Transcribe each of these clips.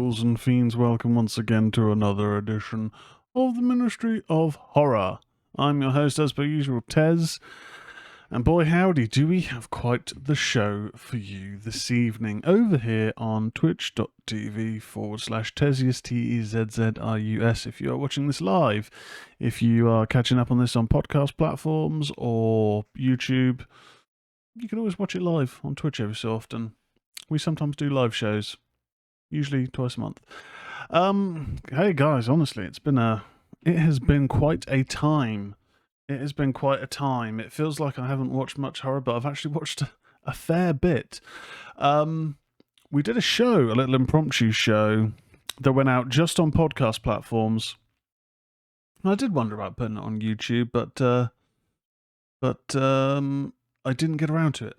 Ghouls and Fiends, welcome once again to another edition of the Ministry of Horror. I'm your host, as per usual, Tezz, and boy howdy, do we have quite the show for you this evening over here on twitch.tv/Tezzius, Tezzzius, if you are watching this live. If you are catching up on this on podcast platforms or YouTube, you can always watch it live on Twitch every so often. We sometimes do live shows, usually twice a month. Hey guys, honestly, it has been quite a time. It feels like I haven't watched much horror, but I've actually watched a fair bit. We did a little impromptu show that went out just on podcast platforms. I did wonder about putting it on YouTube, but I didn't get around to it.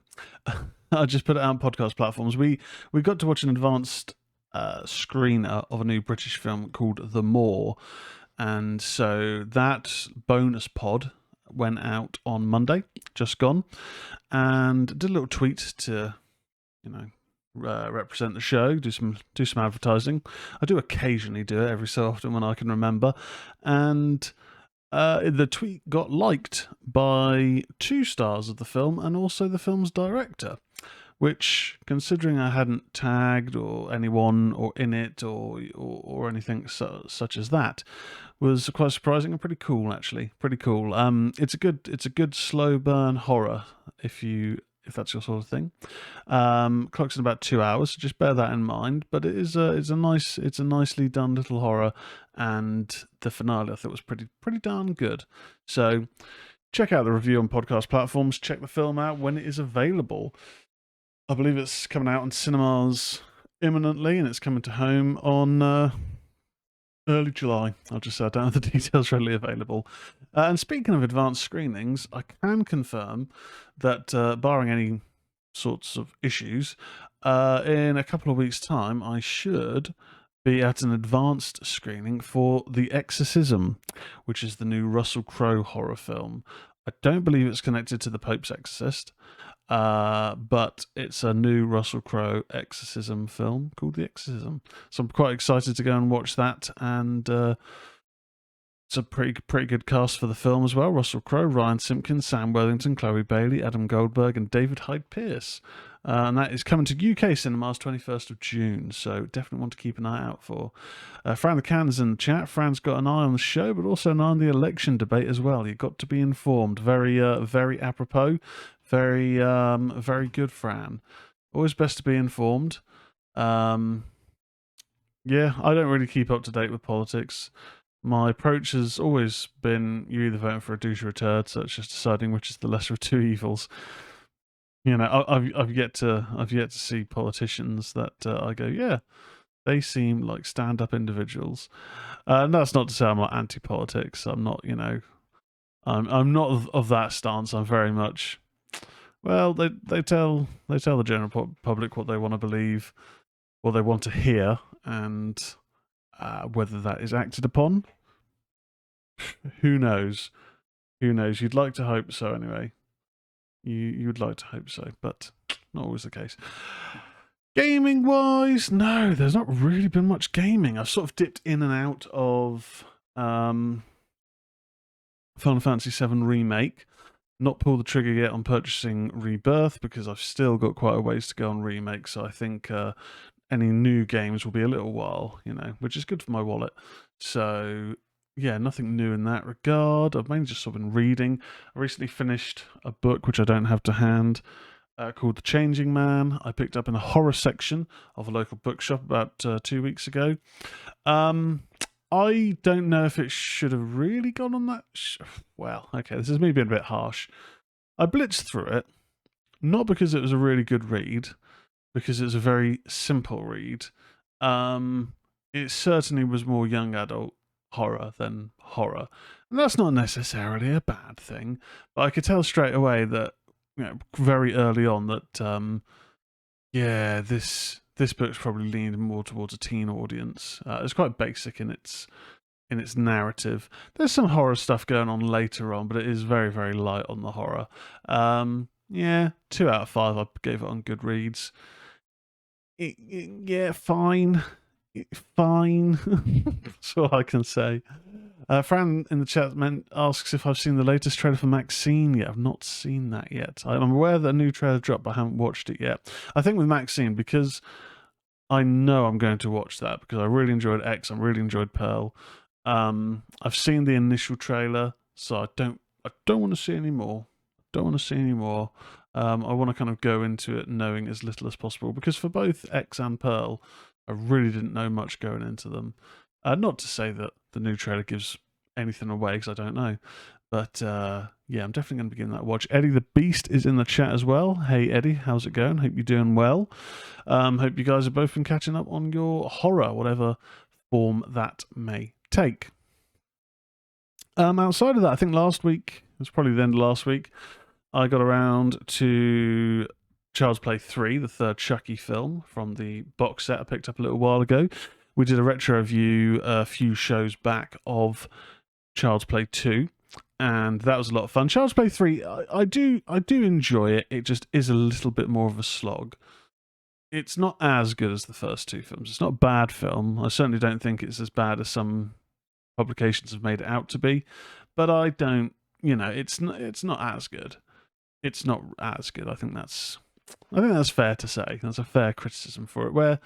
I just put it out on podcast platforms. We got to watch an advanced screener of a new British film called The Moor, and so that bonus pod went out on Monday, just gone, and did a little tweet to, represent the show, do some advertising. I do occasionally do it every so often when I can remember, and the tweet got liked by 2 stars of the film and also the film's director, which, considering I hadn't tagged or anyone or in it or anything such as that, was quite surprising and pretty cool, actually. Pretty cool. It's a good slow burn horror if that's your sort of thing. Clocks in about 2 hours, so just bear that in mind. But it's a nicely done little horror, and the finale I thought was pretty darn good. So check out the review on podcast platforms. Check the film out when it is available. I believe it's coming out in cinemas imminently, and it's coming to home on early July. I'll just say I don't have the details readily available. And speaking of advanced screenings, I can confirm that, barring any sorts of issues, in a couple of weeks' time, I should be at an advanced screening for The Exorcism, which is the new Russell Crowe horror film. I don't believe it's connected to The Pope's Exorcist, but it's a new Russell Crowe exorcism film called The Exorcism. So I'm quite excited to go and watch that, and it's a pretty good cast for the film as well. Russell Crowe, Ryan Simpkins, Sam Worthington, Chloe Bailey, Adam Goldberg, and David Hyde Pierce. And that is coming to UK cinemas 21st of June, so definitely want to keep an eye out for. Fran the Can's in the chat. Fran's got an eye on the show, but also an eye on the election debate as well. You've got to be informed. Very apropos. Very good, Fran. Always best to be informed. Yeah, I don't really keep up to date with politics. My approach has always been, you're either voting for a douche or a turd, so it's just deciding which is the lesser of two evils. I've yet to see politicians that I go, yeah, they seem like stand-up individuals. And that's not to say I'm not anti-politics. I'm not, I'm not of that stance. I'm very much, well, they tell the general public what they want to believe, what they want to hear, and whether that is acted upon, who knows? You'd like to hope so, anyway. You would like to hope so, but not always the case. Gaming wise, no, there's not really been much gaming. I've sort of dipped in and out of Final Fantasy VII Remake. Not pulled the trigger yet on purchasing Rebirth because I've still got quite a ways to go on Remake, so I think any new games will be a little while, which is good for my wallet. So yeah, nothing new in that regard. I've mainly just sort of been reading. I recently finished a book which I don't have to hand, called The Changing Man. I picked up in the horror section of a local bookshop about 2 weeks ago. I don't know if it should have really gone on that. Well, okay, this is me being a bit harsh. I blitzed through it, not because it was a really good read, because it was a very simple read. It certainly was more young adult horror than horror, and that's not necessarily a bad thing, but I could tell straight away that, very early on that this book's probably leaned more towards a teen audience. It's quite basic in its narrative. There's some horror stuff going on later on, but it is very, very light on the horror. 2 out of 5 I gave it on Goodreads. Yeah, fine. fine. That's all I can say. Fran in the chat asks if I've seen the latest trailer for Maxine yet. I've not seen that yet. I'm aware that a new trailer dropped, but I haven't watched it yet. I think with Maxine, because I know I'm going to watch that because I really enjoyed X, I really enjoyed Pearl. I've seen the initial trailer, so I don't want to see any more. I want to kind of go into it knowing as little as possible, because for both X and Pearl, I really didn't know much going into them. Not to say that the new trailer gives anything away, because I don't know. But yeah, I'm definitely going to be giving that a watch. Eddie the Beast is in the chat as well. Hey Eddie, how's it going? Hope you're doing well. Hope you guys have both been catching up on your horror, whatever form that may take. Outside of that, I think last week, it was probably the end of last week, I got around to Child's Play 3, the third Chucky film from the box set I picked up a little while ago. We did a retro review a few shows back of Child's Play 2, and that was a lot of fun. Child's Play 3, I do enjoy it. It just is a little bit more of a slog. It's not as good as the first two films. It's not a bad film. I certainly don't think it's as bad as some publications have made it out to be, but I don't, it's not as good. It's not as good. I think that's fair to say. That's a fair criticism for it.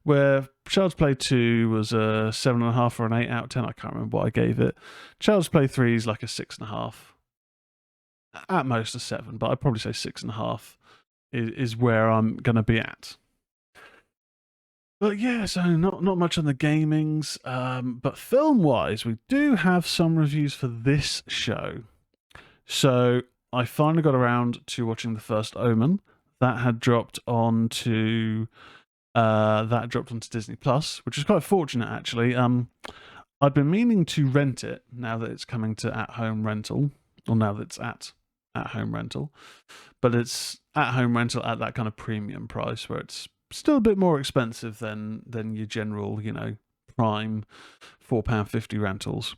Where Child's Play 2 was a 7.5 or an 8 out of 10. I can't remember what I gave it. Child's Play 3 is like a 6.5. At most a 7, but I'd probably say 6.5 is where I'm gonna be at. But yeah, so not much on the gamings. But film-wise, we do have some reviews for this show. So I finally got around to watching the First Omen. That had dropped onto Disney Plus, which is quite fortunate actually. I'd been meaning to rent it now that it's coming to at-home rental, or now that it's at-home rental, but it's at-home rental at that kind of premium price where it's still a bit more expensive than your general, prime £4.50 rentals.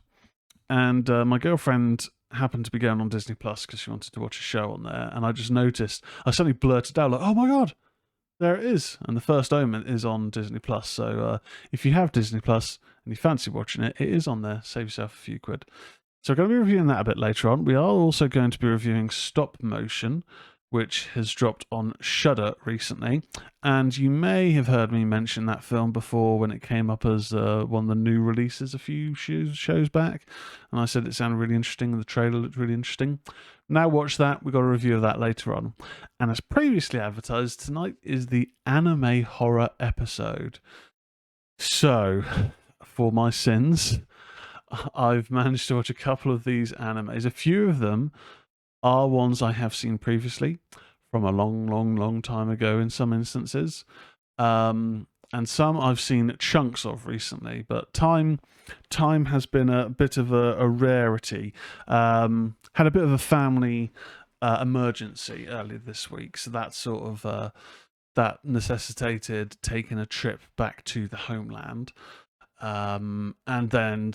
And my girlfriend happened to be going on Disney Plus because she wanted to watch a show on there, and I just noticed, I suddenly blurted out like, "Oh my god, there it is!" And the First Omen is on Disney Plus. So if you have Disney Plus and you fancy watching it, it is on there. Save yourself a few quid. So we're going to be reviewing that a bit later on. We are also going to be reviewing Stopmotion, which has dropped on Shudder recently. And you may have heard me mention that film before when it came up as one of the new releases a few shows back. And I said it sounded really interesting and the trailer looked really interesting. Now watch that. We've got a review of that later on. And as previously advertised, tonight is the anime horror episode. So, for my sins, I've managed to watch a couple of these animes. A few of them are ones I have seen previously from a long time ago in some instances. And some I've seen chunks of recently, but time has been a bit of a rarity. Had a bit of a family emergency earlier this week, so that sort of that necessitated taking a trip back to the homeland. And then,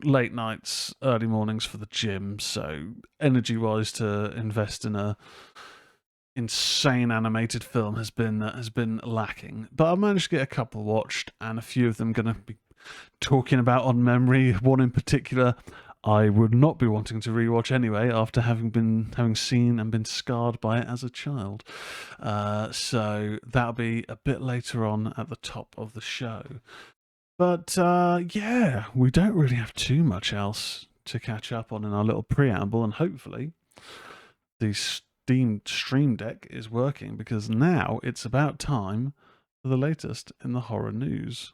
late nights, early mornings for the gym. So energy-wise, to invest in a insane animated film has been lacking. But I managed to get a couple watched, and a few of them going to be talking about on memory. One in particular, I would not be wanting to rewatch anyway, after having seen and been scarred by it as a child. So that'll be a bit later on at the top of the show. But yeah, we don't really have too much else to catch up on in our little preamble, and hopefully the Stream Deck is working, because now it's about time for the latest in the horror news.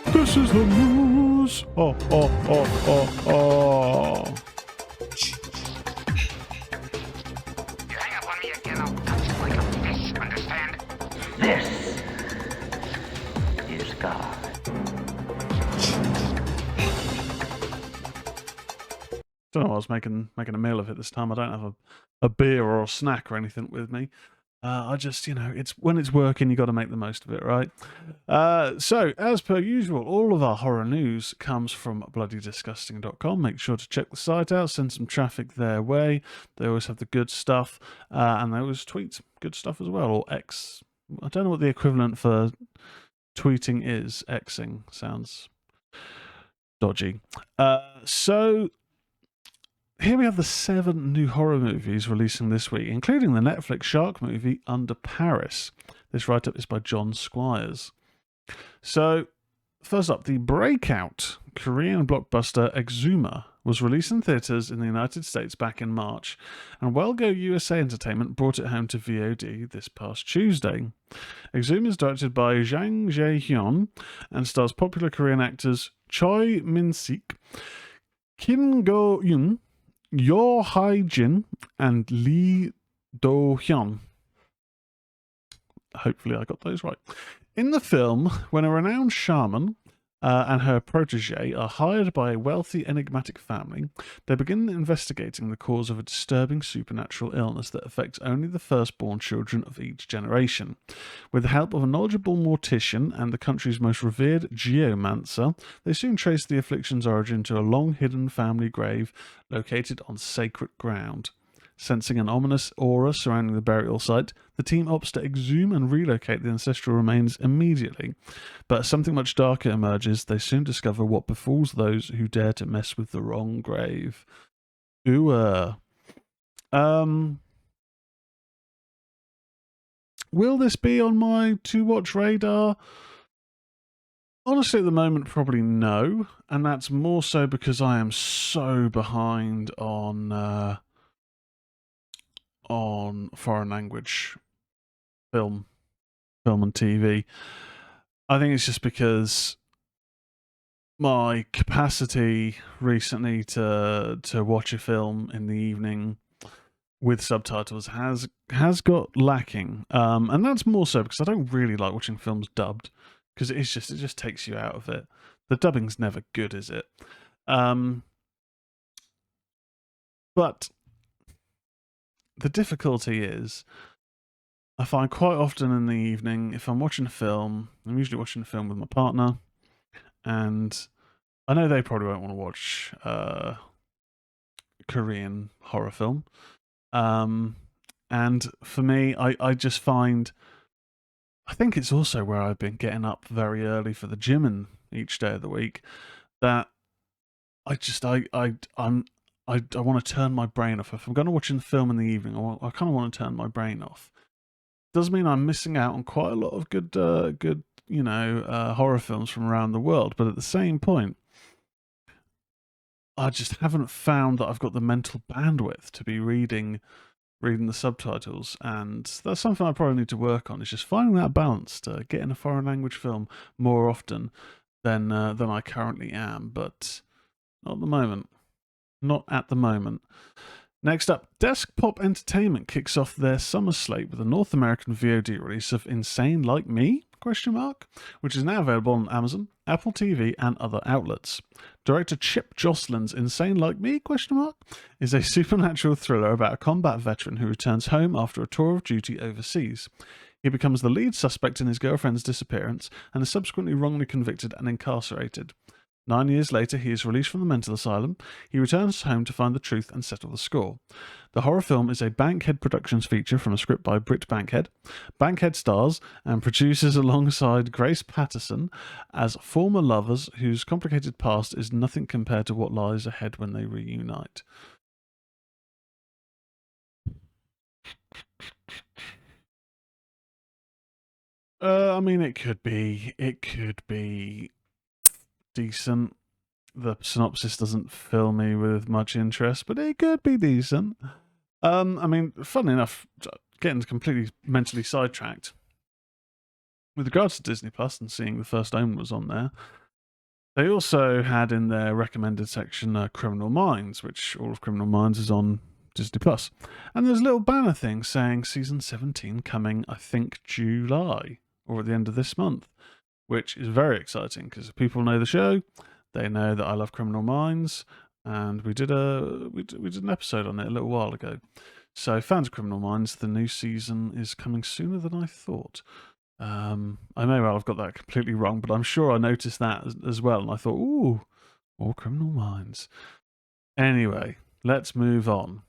This is the news! This is God. Don't know why I was making a meal of it this time. I don't have a beer or a snack or anything with me. I just, it's when it's working, you got to make the most of it, right? So, as per usual, all of our horror news comes from bloodydisgusting.com. Make sure to check the site out, send some traffic their way. They always have the good stuff, and they always tweet good stuff as well, or X. I don't know what the equivalent for tweeting is. Xing sounds dodgy. So, here we have the 7 new horror movies releasing this week, including the Netflix shark movie Under Paris. This write-up is by John Squires. So, first up, the breakout Korean blockbuster Exuma was released in theaters in the United States back in March, and Wellgo USA Entertainment brought it home to VOD this past Tuesday. Exuma is directed by Jang Jae-hyun and stars popular Korean actors Choi Min-sik, Kim Go-eun, Yo Hae-jin, and Lee Do-hyun. Hopefully I got those right. In the film, when a renowned shaman and her protege are hired by a wealthy, enigmatic family, they begin investigating the cause of a disturbing supernatural illness that affects only the firstborn children of each generation. With the help of a knowledgeable mortician and the country's most revered geomancer, they soon trace the affliction's origin to a long-hidden family grave located on sacred ground. Sensing an ominous aura surrounding the burial site, the team opts to exhume and relocate the ancestral remains immediately. But as something much darker emerges, they soon discover what befalls those who dare to mess with the wrong grave. Ooh. Will this be on my to-watch radar? Honestly, at the moment, probably no. And that's more so because I am so behind on foreign language film and TV. I think it's just because my capacity recently to watch a film in the evening with subtitles has got lacking, and that's more so because I don't really like watching films dubbed, because it just takes you out of it. The dubbing's never good, is it? But the difficulty is, I find quite often in the evening, if I'm watching a film, I'm usually watching a film with my partner, and I know they probably won't want to watch Korean horror film. And for me, I just find, I think it's also where I've been getting up very early for the gym and each day of the week, that I want to turn my brain off. If I'm going to watch a film in the evening, I kind of want to turn my brain off. Does mean I'm missing out on quite a lot of good horror films from around the world. But at the same point, I just haven't found that I've got the mental bandwidth to be reading the subtitles, and that's something I probably need to work on. Is just finding that balance to get in a foreign language film more often than I currently am. But not at the moment. Not at the moment. Next up, Desktop Entertainment kicks off their summer slate with a North American VOD release of Insane Like Me? Which is now available on Amazon, Apple TV, and other outlets. Director Chip Josselin's Insane Like Me? Is a supernatural thriller about a combat veteran who returns home after a tour of duty overseas. He becomes the lead suspect in his girlfriend's disappearance and is subsequently wrongly convicted and incarcerated. 9 years later, he is released from the mental asylum. He returns home to find the truth and settle the score. The horror film is a Bankhead Productions feature from a script by Britt Bankhead. Bankhead stars and produces alongside Grace Patterson as former lovers whose complicated past is nothing compared to what lies ahead when they reunite. I mean, it could be decent. The synopsis doesn't fill me with much interest, but it could be decent. I mean, funnily enough, getting completely mentally sidetracked, with regards to Disney Plus and seeing the First Omen was on there, they also had in their recommended section Criminal Minds, which all of Criminal Minds is on Disney Plus. And there's a little banner thing saying season 17 coming, I think, July, or at the end of this month, which is very exciting because if people know the show, they know that I love Criminal Minds, and we did an episode on it a little while ago. So, fans of Criminal Minds, the new season is coming sooner than I thought. I may well have got that completely wrong, but I'm sure I noticed that as well, and I thought, ooh, more Criminal Minds. Anyway, let's move on.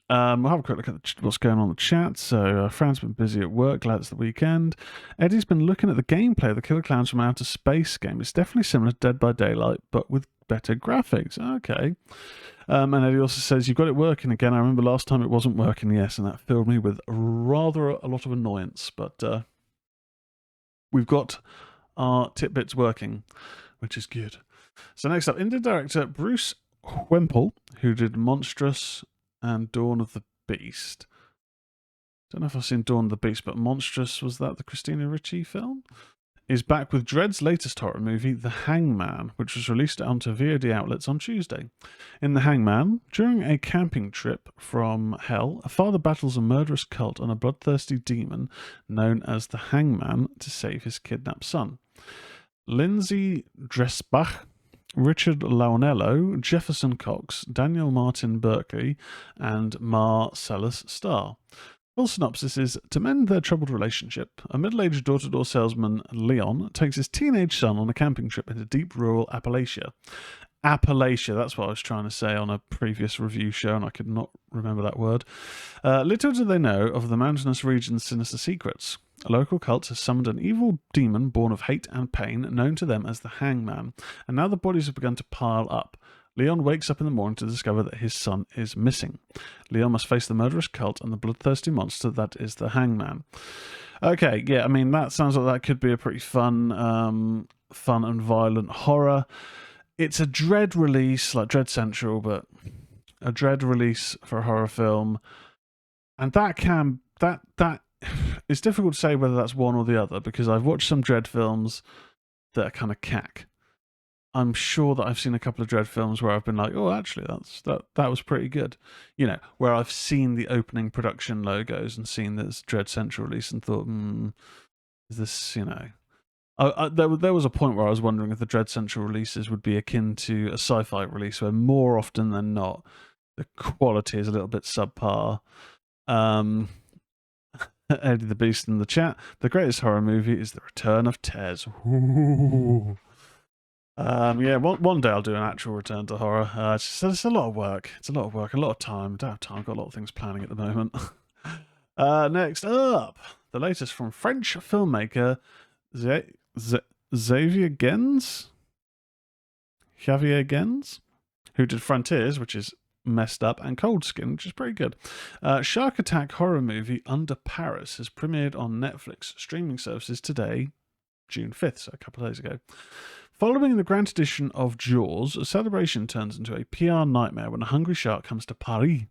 We'll have a quick look at what's going on in the chat. So, Fran's been busy at work. Glad it's the weekend. Eddie's been looking at the gameplay of the Killer Clowns from Outer Space game. It's definitely similar to Dead by Daylight, but with better graphics. Okay. And Eddie also says, you've got it working again. I remember last time it wasn't working, yes, and that filled me with rather a lot of annoyance. But we've got our tidbits working, which is good. So next up, Indie director Bruce Wemple, who did Monstrous and Dawn of the Beast. Don't know if I've seen Dawn of the Beast, but Monstrous, was that the Christina Ricci film? Is back with Dredd's latest horror movie, The Hangman, which was released onto VOD outlets on Tuesday. In The Hangman, during a camping trip from hell, a father battles a murderous cult and a bloodthirsty demon known as the Hangman to save his kidnapped son. Lindsay Dressbach, Richard Launello, Jefferson Cox, Daniel Martin Berkeley, and Marcellus Starr. Full synopsis is, to mend their troubled relationship, a middle-aged door-to-door salesman, Leon, takes his teenage son on a camping trip into deep rural Appalachia. Appalachia, that's what I was trying to say on a previous review show, and I could not remember that word. Little do they know of the mountainous region's sinister secrets. A local cult has summoned an evil demon born of hate and pain, known to them as the Hangman, and now the bodies have begun to pile up. Leon wakes up in the morning to discover that his son is missing. Leon must face the murderous cult and the bloodthirsty monster that is the Hangman. Okay, yeah, I mean, that sounds like that could be a pretty fun and violent horror. It's a Dread release, like Dread Central, but a Dread release for a horror film. And that it's difficult to say whether that's one or the other, because I've watched some Dread films that are kind of cack. I'm sure that I've seen a couple of Dread films where I've been like, oh, actually, that was pretty good. You know, where I've seen the opening production logos and seen this Dread Central release and thought, is this, you know... there was a point where I was wondering if the Dread Central releases would be akin to a sci-fi release, where more often than not, the quality is a little bit subpar. Eddie the Beast in the chat. The greatest horror movie is The Return of Tezz. Ooh. Yeah, one day I'll do an actual return to horror. It's a lot of work. It's a lot of work, a lot of time. I don't have time. I've got a lot of things planning at the moment. Next up, the latest from French filmmaker Xavier Gens, who did Frontiers, which is messed up, and Cold Skin, which is pretty good. Shark Attack horror movie Under Paris has premiered on Netflix streaming services today, June 5th, so a couple of days ago. Following the grand edition of Jaws, a celebration turns into a PR nightmare when a hungry shark comes to Paris.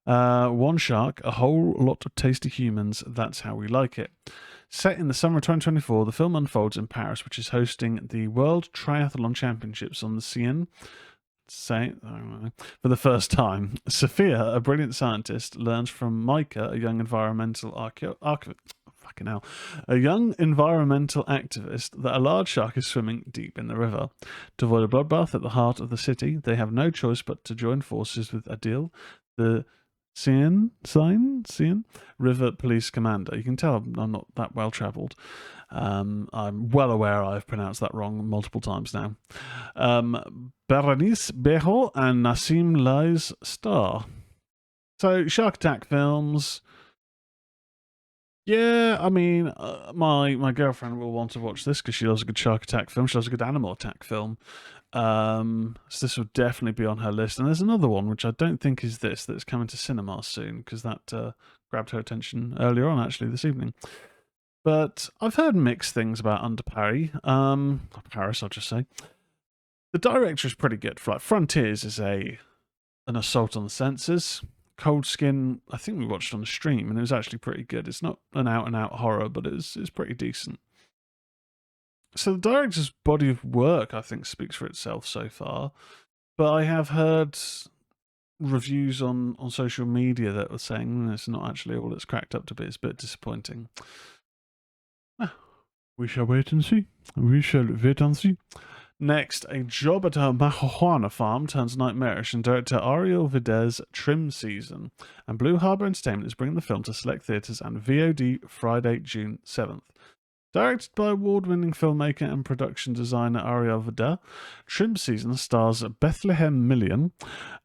One shark, a whole lot of tasty humans, that's how we like it. Set in the summer of 2024, the film unfolds in Paris, which is hosting the World Triathlon Championships on the Seine. For the first time, Sophia, a brilliant scientist, learns from Micah, a young environmental a young environmental activist, that a large shark is swimming deep in the river. To avoid a bloodbath at the heart of the city, they have no choice but to join forces with Adil, the Seine River Police Commander. You can tell I'm not that well travelled. I'm well aware I've pronounced that wrong multiple times now. Berenice Bejo and Nassim Lai's star. So, Shark Attack films. Yeah, I mean, my girlfriend will want to watch this because she loves a good Shark Attack film. She loves a good Animal Attack film. So this will definitely be on her list. And there's another one, which I don't think is this, that's coming to cinema soon, because that grabbed her attention earlier on, actually, this evening. But I've heard mixed things about Under Paris. Paris, I'll just say. The director is pretty good. Like, Frontiers is an assault on the senses. Cold Skin, I think we watched on the stream, and it was actually pretty good. It's not an out-and-out horror, but it's pretty decent. So the director's body of work, I think, speaks for itself so far. But I have heard reviews on social media that were saying it's not actually all it's cracked up to be. It's a bit disappointing. We shall wait and see. We shall wait and see. Next, a job at a marijuana farm turns nightmarish, and director Ariel Videz Trim Season. And Blue Harbour Entertainment is bringing the film to select theatres and VOD Friday, June 7th. Directed by award-winning filmmaker and production designer Ariel Videz, Trim Season stars Bethlehem Million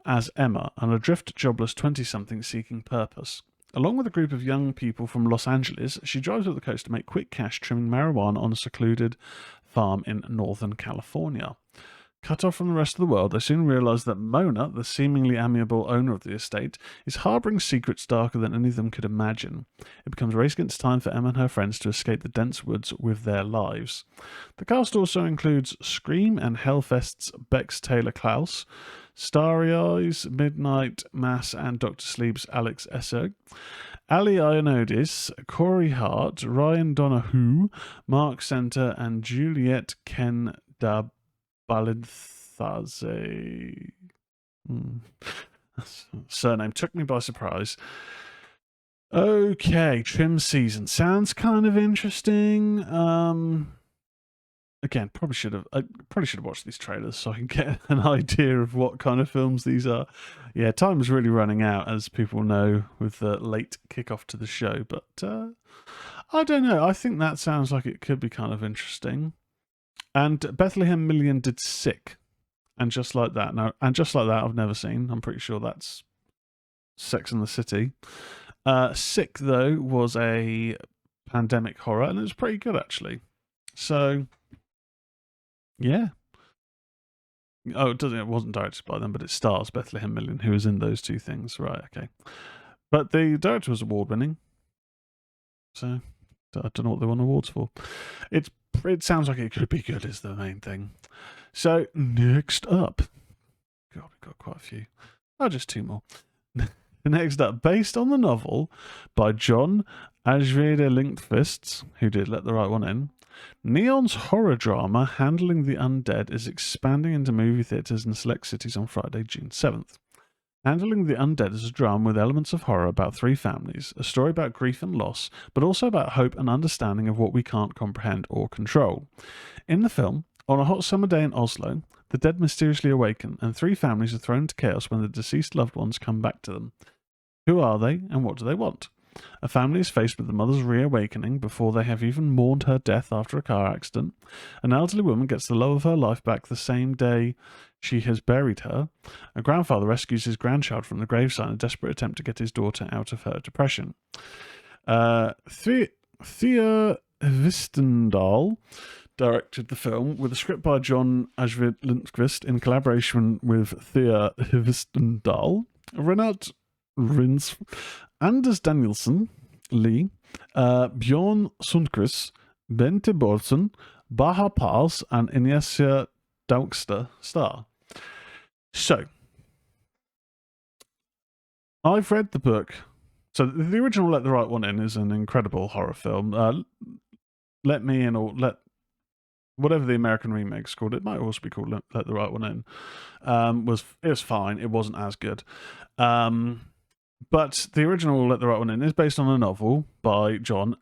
as Emma, an adrift jobless 20-something seeking purpose. Along with a group of young people from Los Angeles, she drives up the coast to make quick cash trimming marijuana on a secluded farm in Northern California. Cut off from the rest of the world, they soon realise that Mona, the seemingly amiable owner of the estate, is harbouring secrets darker than any of them could imagine. It becomes a race against time for Emma and her friends to escape the dense woods with their lives. The cast also includes Scream and Hellfest's Bex Taylor Klaus, Starry Eyes, Midnight Mass, and Dr. Sleep's Alex Esser, Ali Ionodis, Corey Hart, Ryan Donahue, Mark Center, and Juliette Ken da Balinthaze. Surname took me by surprise. Okay, Trim Season sounds kind of interesting. Again, I probably should have watched these trailers so I can get an idea of what kind of films these are. Yeah, time is really running out, as people know, with the late kickoff to the show. But I don't know. I think that sounds like it could be kind of interesting. And Bethlehem Million did Sick, and Just Like That. Now, and Just Like That, I've never seen. I'm pretty sure that's Sex and the City. Sick, though, was a pandemic horror, and it was pretty good actually. So. Yeah. Oh, it wasn't directed by them, but it stars Bethlehem Million, who is in those two things. Right, okay. But the director was award-winning. So, I don't know what they won awards for. It sounds like it could be good, is the main thing. So, next up. God, we've got quite a few. Oh, just two more. Next up, based on the novel by John Ajvide Lindqvist, who did Let the Right One In, Neon's horror drama Handling the Undead is expanding into movie theatres in select cities on Friday, June 7th. Handling the Undead is a drama with elements of horror about three families, a story about grief and loss, but also about hope and understanding of what we can't comprehend or control. In the film, on a hot summer day in Oslo, the dead mysteriously awaken, and three families are thrown into chaos when the deceased loved ones come back to them. Who are they, and what do they want? A family is faced with the mother's reawakening before they have even mourned her death after a car accident. An elderly woman gets the love of her life back the same day she has buried her. A grandfather rescues his grandchild from the gravesite in a desperate attempt to get his daughter out of her depression. Thea Vistendal directed the film with a script by John Ajvide Lindqvist in collaboration with Thea Vistendal, Renat Rins, Anders Danielsen, Lee, Bjorn Sundqvist, Bente Borsen, Baha Pals, and Inessa Daugster star. So, I've read the book. So, the original Let the Right One In is an incredible horror film. Let Me In, or whatever the American remake's called, it might also be called Let the Right One In. It was fine. It wasn't as good. But the original Let the Right One In is based on a novel by John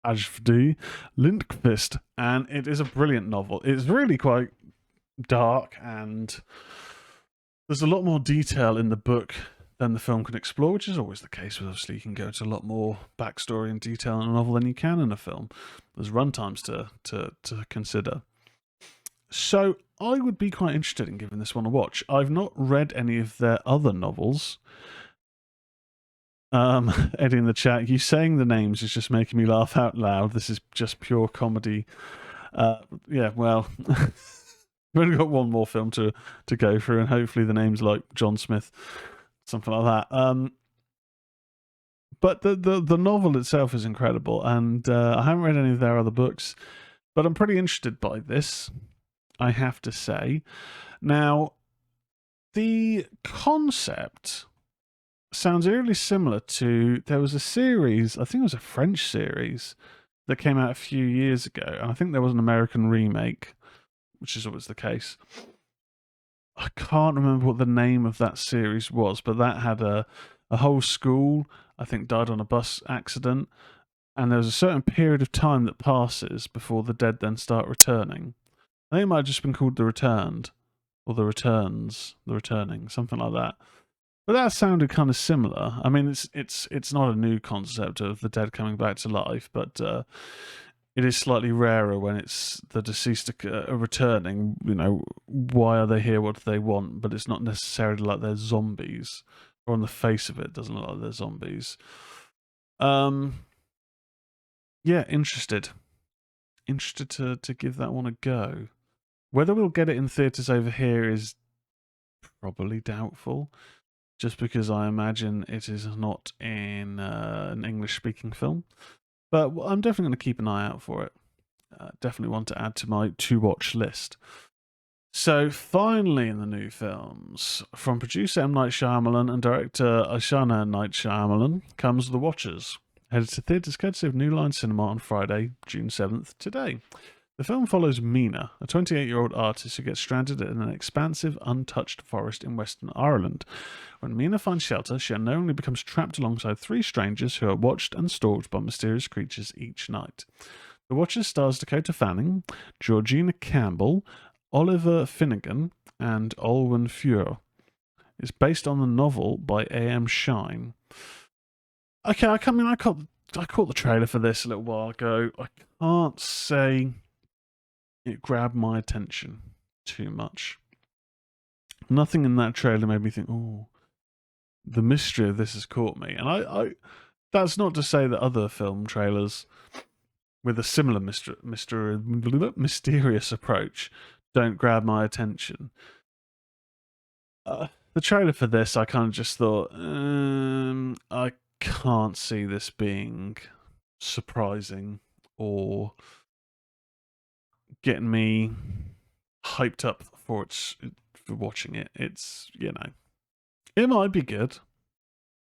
Ajvide Lindqvist, and it is a brilliant novel. It's really quite dark, and there's a lot more detail in the book than the film can explore, which is always the case. Obviously, you can go to a lot more backstory and detail in a novel than you can in a film. There's runtimes to consider. So I would be quite interested in giving this one a watch. I've not read any of their other novels. Eddie in the chat, you saying the names is just making me laugh out loud. This is just pure comedy. Yeah, well, we've only got one more film to go through, and hopefully the name's like John Smith, something like that. But the novel itself is incredible, and I haven't read any of their other books, but I'm pretty interested by this, I have to say. Now, the concept sounds eerily similar to, there was a series, I think it was a French series, that came out a few years ago, and I think there was an American remake, which is always the case. I can't remember what the name of that series was, but that had a whole school, I think, died on a bus accident, and there's a certain period of time that passes before the dead then start returning. I think it might have just been called The Returned, or The Returns, The Returning, something like that. But that sounded kind of similar. I mean, it's not a new concept of the dead coming back to life, but it is slightly rarer when it's the deceased returning. You know, why are they here? What do they want? But it's not necessarily like they're zombies, or on the face of it, doesn't look like they're zombies. Yeah, interested to give that one a go. Whether we'll get it in theaters over here is probably doubtful, just because I imagine it is not in an English-speaking film. But I'm definitely going to keep an eye out for it. Definitely want to add to my to-watch list. So finally, in the new films, from producer M. Night Shyamalan and director Ashana Night Shyamalan comes The Watchers, headed to theatres courtesy of New Line Cinema on Friday, June 7th, today. The film follows Mina, a 28-year-old artist who gets stranded in an expansive, untouched forest in Western Ireland. When Mina finds shelter, she unknowingly becomes trapped alongside three strangers who are watched and stalked by mysterious creatures each night. The Watchers stars Dakota Fanning, Georgina Campbell, Oliver Finnegan, and Olwen Fure. It's based on the novel by A.M. Shine. Okay, I caught the trailer for this a little while ago. I can't say it grabbed my attention too much. Nothing in that trailer made me think, oh, the mystery of this has caught me. And I that's not to say that other film trailers with a similar mysterious approach don't grab my attention. The trailer for this, I kind of just thought, I can't see this being surprising or getting me hyped up for watching it. It's, you know, it might be good,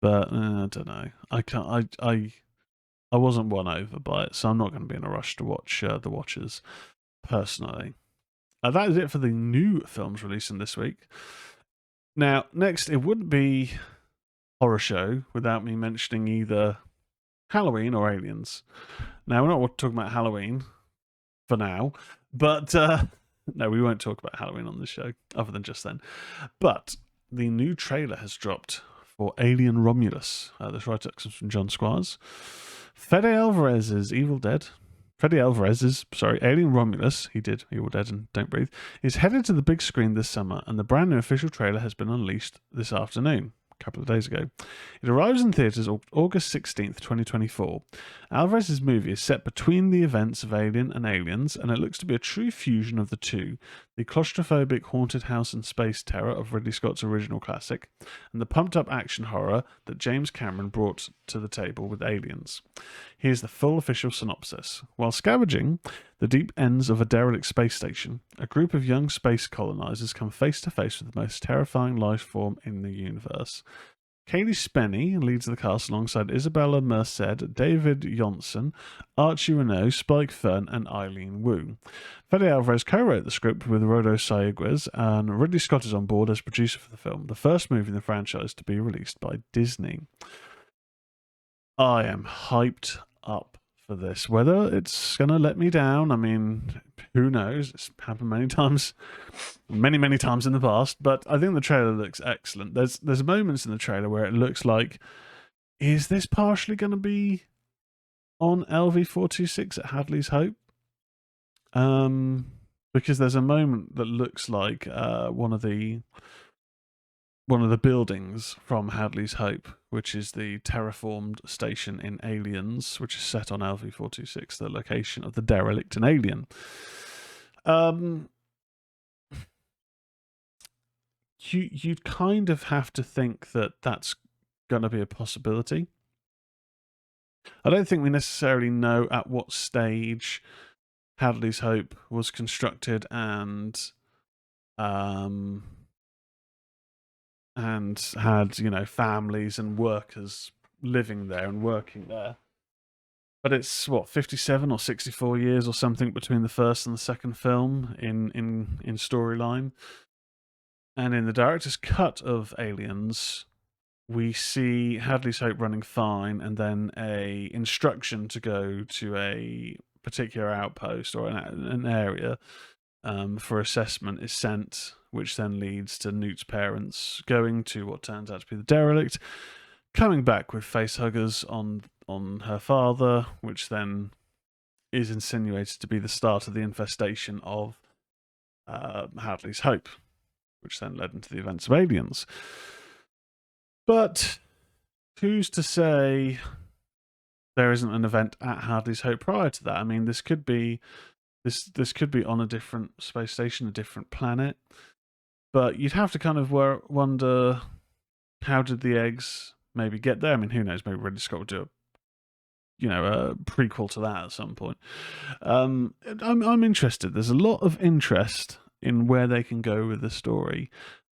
but I don't know. I wasn't won over by it, so I'm not going to be in a rush to watch The Watchers personally. That is it for the new films releasing this week. Now, next, it wouldn't be horror show without me mentioning either Halloween or Aliens. Now, we're not talking about Halloween for now, but no, we won't talk about Halloween on this show, other than just then. But the new trailer has dropped for Alien Romulus. This write-up comes from John Squires. Fede Alvarez's Alien Romulus, he did Evil Dead and Don't Breathe, is headed to the big screen this summer, and the brand new official trailer has been unleashed this afternoon, a couple of days ago. It arrives in theatres August 16th, 2024. Alvarez's movie is set between the events of Alien and Aliens, and it looks to be a true fusion of the two, the claustrophobic haunted house and space terror of Ridley Scott's original classic, and the pumped-up action horror that James Cameron brought to the table with Aliens. Here's the full official synopsis. While scavenging the deep ends of a derelict space station, a group of young space colonizers come face to face with the most terrifying life form in the universe. Kaylee Spenny leads the cast alongside Isabella Merced, David Johnson, Archie Renault, Spike Fern, and Eileen Wu. Fede Alvarez co-wrote the script with Rodo Saigues, and Ridley Scott is on board as producer for the film, the first movie in the franchise to be released by Disney. I am hyped up for this. Whether it's going to let me down, I mean, who knows? It's happened many times in the past, but I think the trailer looks excellent. There's moments in the trailer where it looks like, is this partially going to be on LV426 at Hadley's Hope? Because there's a moment that looks like one of the buildings from Hadley's Hope, which is the terraformed station in Aliens, which is set on LV426, the location of the derelict in Alien. You'd kind of have to think that that's going to be a possibility. I don't think we necessarily know at what stage Hadley's Hope was constructed and had, you know, families and workers living there and working there. But it's, 57 or 64 years or something between the first and the second film in storyline. And in the director's cut of Aliens, we see Hadley's Hope running fine, and then a instruction to go to a particular outpost or an area for assessment is sent, which then leads to Newt's parents going to what turns out to be the derelict, coming back with facehuggers on her father, which then is insinuated to be the start of the infestation of Hadley's Hope, which then led into the events of Aliens. But who's to say there isn't an event at Hadley's Hope prior to that? I mean, this could be on a different space station, a different planet, but you'd have to kind of wonder, how did the eggs maybe get there? I mean, who knows? Maybe Ridley Scott will do a prequel to that at some point. I'm interested. There's a lot of interest in where they can go with the story,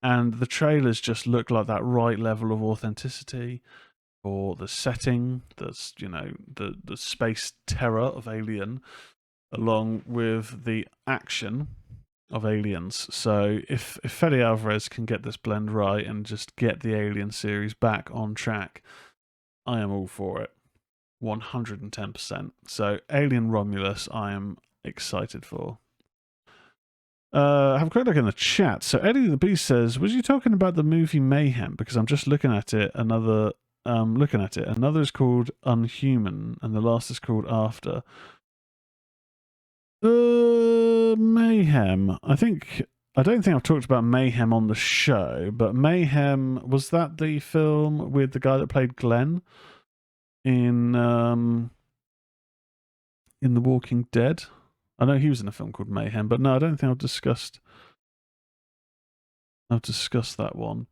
and the trailers just look like that right level of authenticity for the setting. There's the space terror of Alien, along with the action of Aliens. So if Fede Alvarez can get this blend right and just get the Alien series back on track, I am all for it. 110%. So Alien Romulus, I am excited for. Have a quick look in the chat. So Eddie the Beast says, was you talking about the movie Mayhem? Because I'm just looking at it. Another is called Unhuman, and the last is called After. Mayhem. I don't think I've talked about Mayhem on the show, but Mayhem, was that the film with the guy that played Glenn in The Walking Dead? I know he was in a film called Mayhem, but no, I don't think I've discussed that one.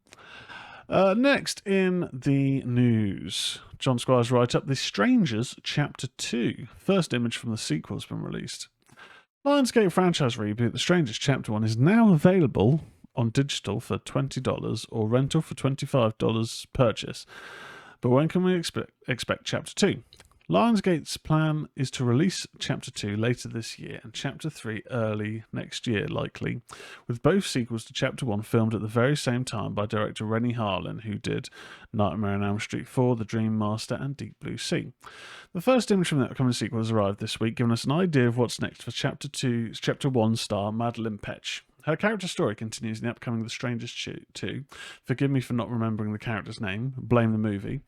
Next in the news, John Squire's write-up, The Strangers Chapter 2. First image from the sequel has been released. Lionsgate franchise reboot The Strangers Chapter 1 is now available on digital for $20 or rental for $25 purchase. But when can we expect Chapter 2? Lionsgate's plan is to release Chapter 2 later this year and Chapter 3 early next year, likely, with both sequels to Chapter 1 filmed at the very same time by director Renny Harlin, who did Nightmare on Elm Street 4, The Dream Master, and Deep Blue Sea. The first image from the upcoming sequel has arrived this week, giving us an idea of what's next for Chapter 1 star Madeline Petch. Her character story continues in the upcoming The Strangers 2. Forgive me for not remembering the character's name. Blame the movie.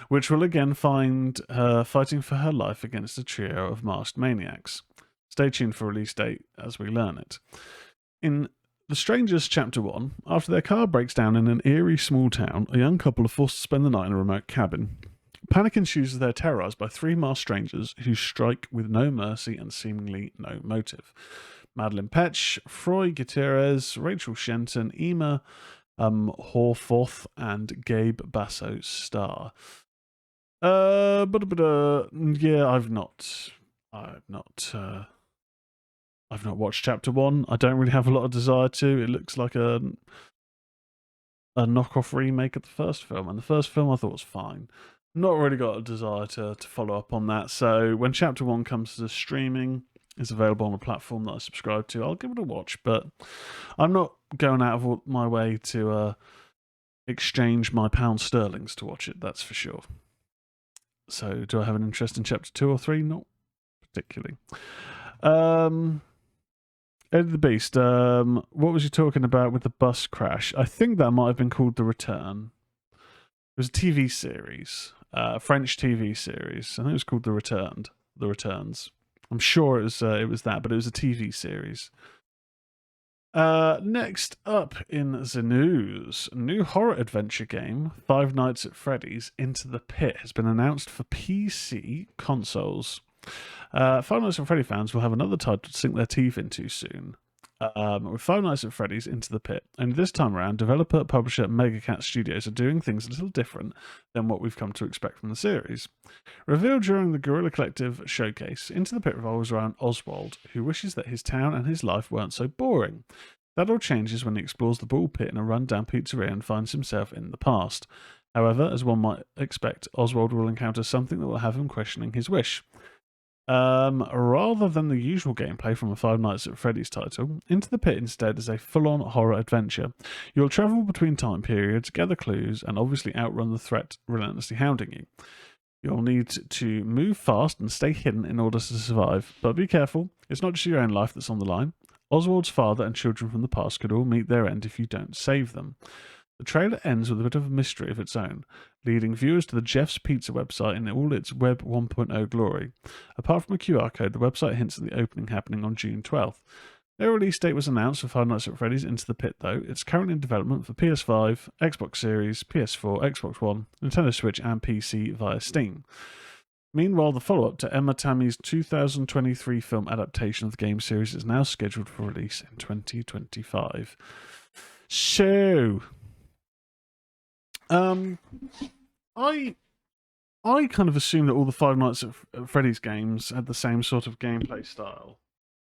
Which will again find her fighting for her life against a trio of masked maniacs. Stay tuned for release date as we learn it. In The Strangers Chapter 1, after their car breaks down in an eerie small town, a young couple are forced to spend the night in a remote cabin. Panic ensues as they're terrorized by three masked strangers who strike with no mercy and seemingly no motive. Madeline Petch, Froy Gutierrez, Rachel Shenton, Ema Horforth, and Gabe Basso star. Yeah, I've not watched Chapter 1. I don't really have a lot of desire to. It looks like a knockoff remake of the first film, and the first film I thought was fine. Not really got a desire to follow up on that. So when Chapter 1 comes to streaming, is available on a platform that I subscribe to, I'll give it a watch, but I'm not going out of my way to exchange my pound sterlings to watch it, that's for sure. So do I have an interest in Chapter 2 or 3? Not particularly. Eddie the Beast, what was you talking about with the bus crash? I think that might have been called The Return. It was a TV series, French TV series. I think it was called The Returns. I'm sure it was that, but it was a TV series. Next up in the news, a new horror adventure game, Five Nights at Freddy's Into the Pit, has been announced for PC consoles. Five Nights at Freddy fans will have another title to sink their teeth into soon. With Five Nights at Freddy's Into the Pit. And this time around, developer, publisher, Megacat Studios are doing things a little different than what we've come to expect from the series. Revealed during the Guerrilla Collective showcase, Into the Pit revolves around Oswald, who wishes that his town and his life weren't so boring. That all changes when he explores the Bull Pit in a run-down pizzeria and finds himself in the past. However, as one might expect, Oswald will encounter something that will have him questioning his wish. Rather than the usual gameplay from a Five Nights at Freddy's title, Into the Pit instead is a full-on horror adventure. You'll travel between time periods, gather clues, and obviously outrun the threat relentlessly hounding you. You'll need to move fast and stay hidden in order to survive, but be careful, it's not just your own life that's on the line. Oswald's father and children from the past could all meet their end if you don't save them. The trailer ends with a bit of a mystery of its own, leading viewers to the Jeff's Pizza website in all its Web 1.0 glory. Apart from a QR code, the website hints at the opening happening on June 12th. No release date was announced for Five Nights at Freddy's Into the Pit, though. It's currently in development for PS5, Xbox Series, PS4, Xbox One, Nintendo Switch, and PC via Steam. Meanwhile, the follow-up to Emma Tammy's 2023 film adaptation of the game series is now scheduled for release in 2025. So, I kind of assumed that all the Five Nights at Freddy's games had the same sort of gameplay style.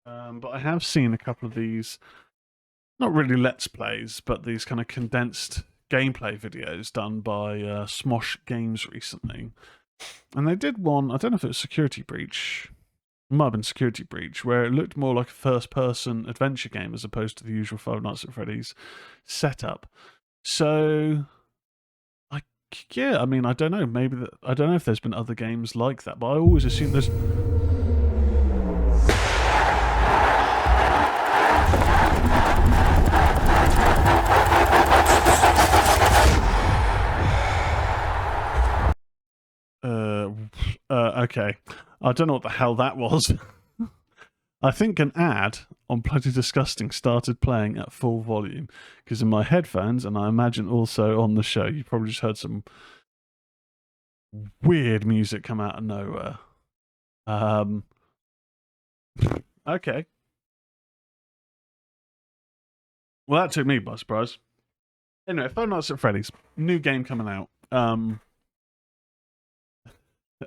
But I have seen a couple of these, not really Let's Plays, but these kind of condensed gameplay videos done by Smosh Games recently. And they did one, I don't know if it was Security Breach, it might have been Security Breach, where it looked more like a first-person adventure game as opposed to the usual Five Nights at Freddy's setup. So, I don't know. I don't know if there's been other games like that, but I always assume there's. Okay. I don't know what the hell that was. I think an ad on Bloody Disgusting started playing at full volume, because in my headphones, and I imagine also on the show, you probably just heard some weird music come out of nowhere. Okay. Well, that took me by surprise. Anyway, Five Nights at Freddy's, new game coming out.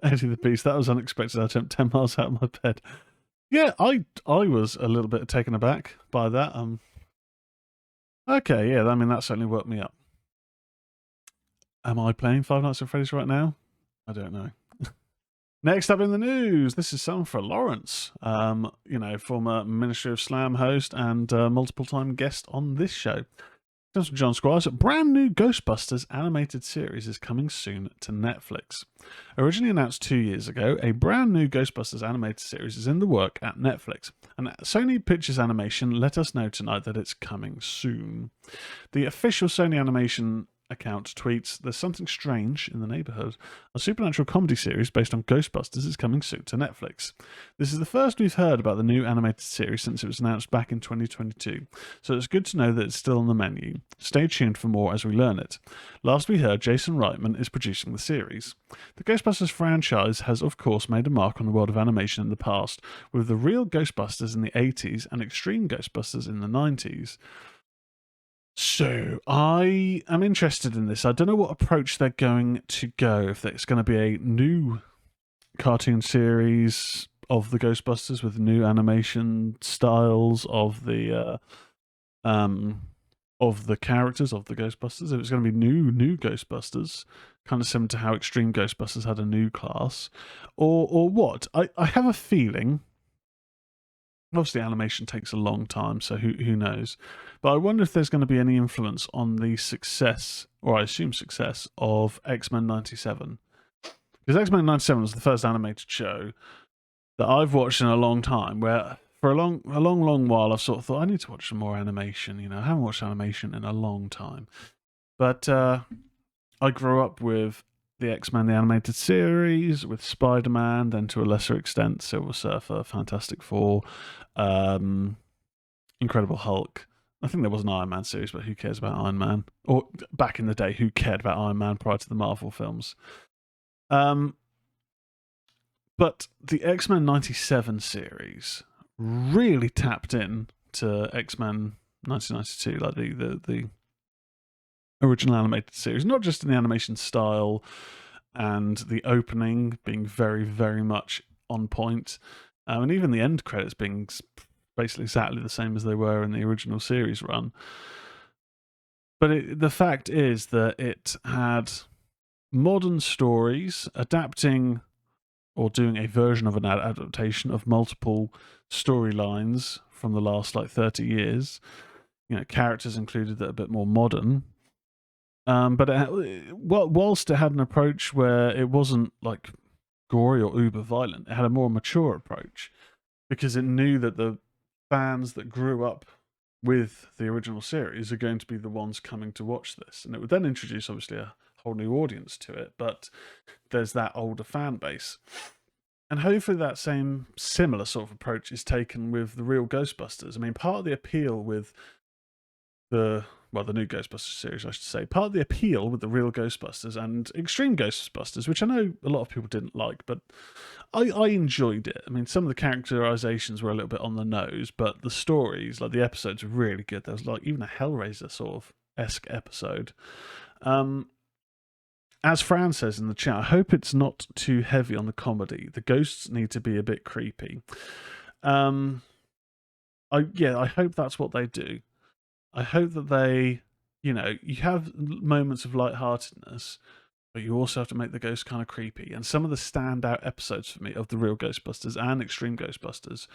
Eddie the Beast, that was unexpected. I jumped 10 miles out of my bed. Yeah, I was a little bit taken aback by that. Okay, yeah, I mean, that certainly worked me up. Am I playing Five Nights at Freddy's right now? I don't know. Next up in the news, this is something for Lawrence, former Ministry of Slam host and multiple-time guest on this show. Comes from John Squires. A brand new Ghostbusters animated series is coming soon to Netflix. Originally announced 2 years ago, a brand new Ghostbusters animated series is in the work at Netflix. And Sony Pictures Animation let us know tonight that it's coming soon. The official Sony Animation account tweets, "There's something strange in the neighborhood. A supernatural comedy series based on Ghostbusters is coming soon to Netflix. This is the first we've heard about the new animated series since it was announced back in 2022, so it's good to know that it's still on the menu. Stay tuned for more as we learn it." Last we heard, Jason Reitman is producing the series. The Ghostbusters franchise has of course made a mark on the world of animation in the past, with the real Ghostbusters in the 80s and Extreme Ghostbusters in the 90s. So, I am interested in this. I don't know what approach they're going to go. If it's going to be a new cartoon series of the Ghostbusters with new animation styles of the characters of the Ghostbusters. If it's going to be new Ghostbusters, kind of similar to how Extreme Ghostbusters had a new class, or what? I have a feeling. Obviously, animation takes a long time, so who knows? But I wonder if there's going to be any influence on the success, or I assume success, of X-Men 97. Because X-Men 97 was the first animated show that I've watched in a long time, where for a long while I've sort of thought, I need to watch some more animation. I haven't watched animation in a long time. But I grew up with the X-Men, the animated series, with Spider-Man, then to a lesser extent, Silver Surfer, Fantastic Four, Incredible Hulk. I think there was an Iron Man series, but who cares about Iron Man? Or back in the day, who cared about Iron Man prior to the Marvel films? But the X-Men 97 series really tapped in to X-Men 1992, like the original animated series, not just in the animation style and the opening being very, very much on point, and even the end credits being basically exactly the same as they were in the original series run. But the fact is that it had modern stories adapting or doing a version of an adaptation of multiple storylines from the last 30 years. Characters included that are a bit more modern. But whilst it had an approach where it wasn't gory or uber violent, it had a more mature approach because it knew that the fans that grew up with the original series are going to be the ones coming to watch this. And it would then introduce, obviously, a whole new audience to it, but there's that older fan base. And hopefully that same similar sort of approach is taken with the real Ghostbusters. I mean, part of the appeal with the new Ghostbusters series, I should say, part of the appeal with the real Ghostbusters and Extreme Ghostbusters, which I know a lot of people didn't like, but I enjoyed it. I mean, some of the characterizations were a little bit on the nose, but the stories, like the episodes, were really good. There was like even a Hellraiser sort of esque episode. As Fran says in the chat, I hope it's not too heavy on the comedy. The ghosts need to be a bit creepy. I hope that's what they do. I hope that they, you have moments of lightheartedness, but you also have to make the ghosts kind of creepy. And some of the standout episodes for me of the real Ghostbusters and Extreme Ghostbusters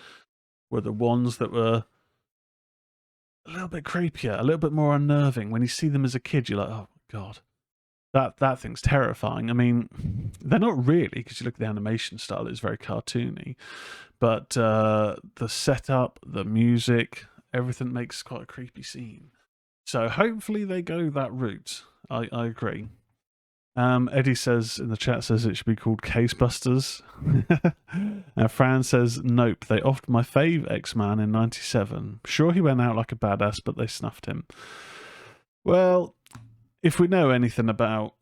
were the ones that were a little bit creepier, a little bit more unnerving. When you see them as a kid, you're like, oh, God. That thing's terrifying. I mean, they're not really, because you look at the animation style, it's very cartoony. But the setup, the music, everything makes quite a creepy scene. So hopefully they go that route. I agree. Eddie says in the chat, says it should be called Casebusters. Fran says, nope, they offed my fave X-Man in 97. Sure, he went out like a badass, but they snuffed him. Well, if we know anything about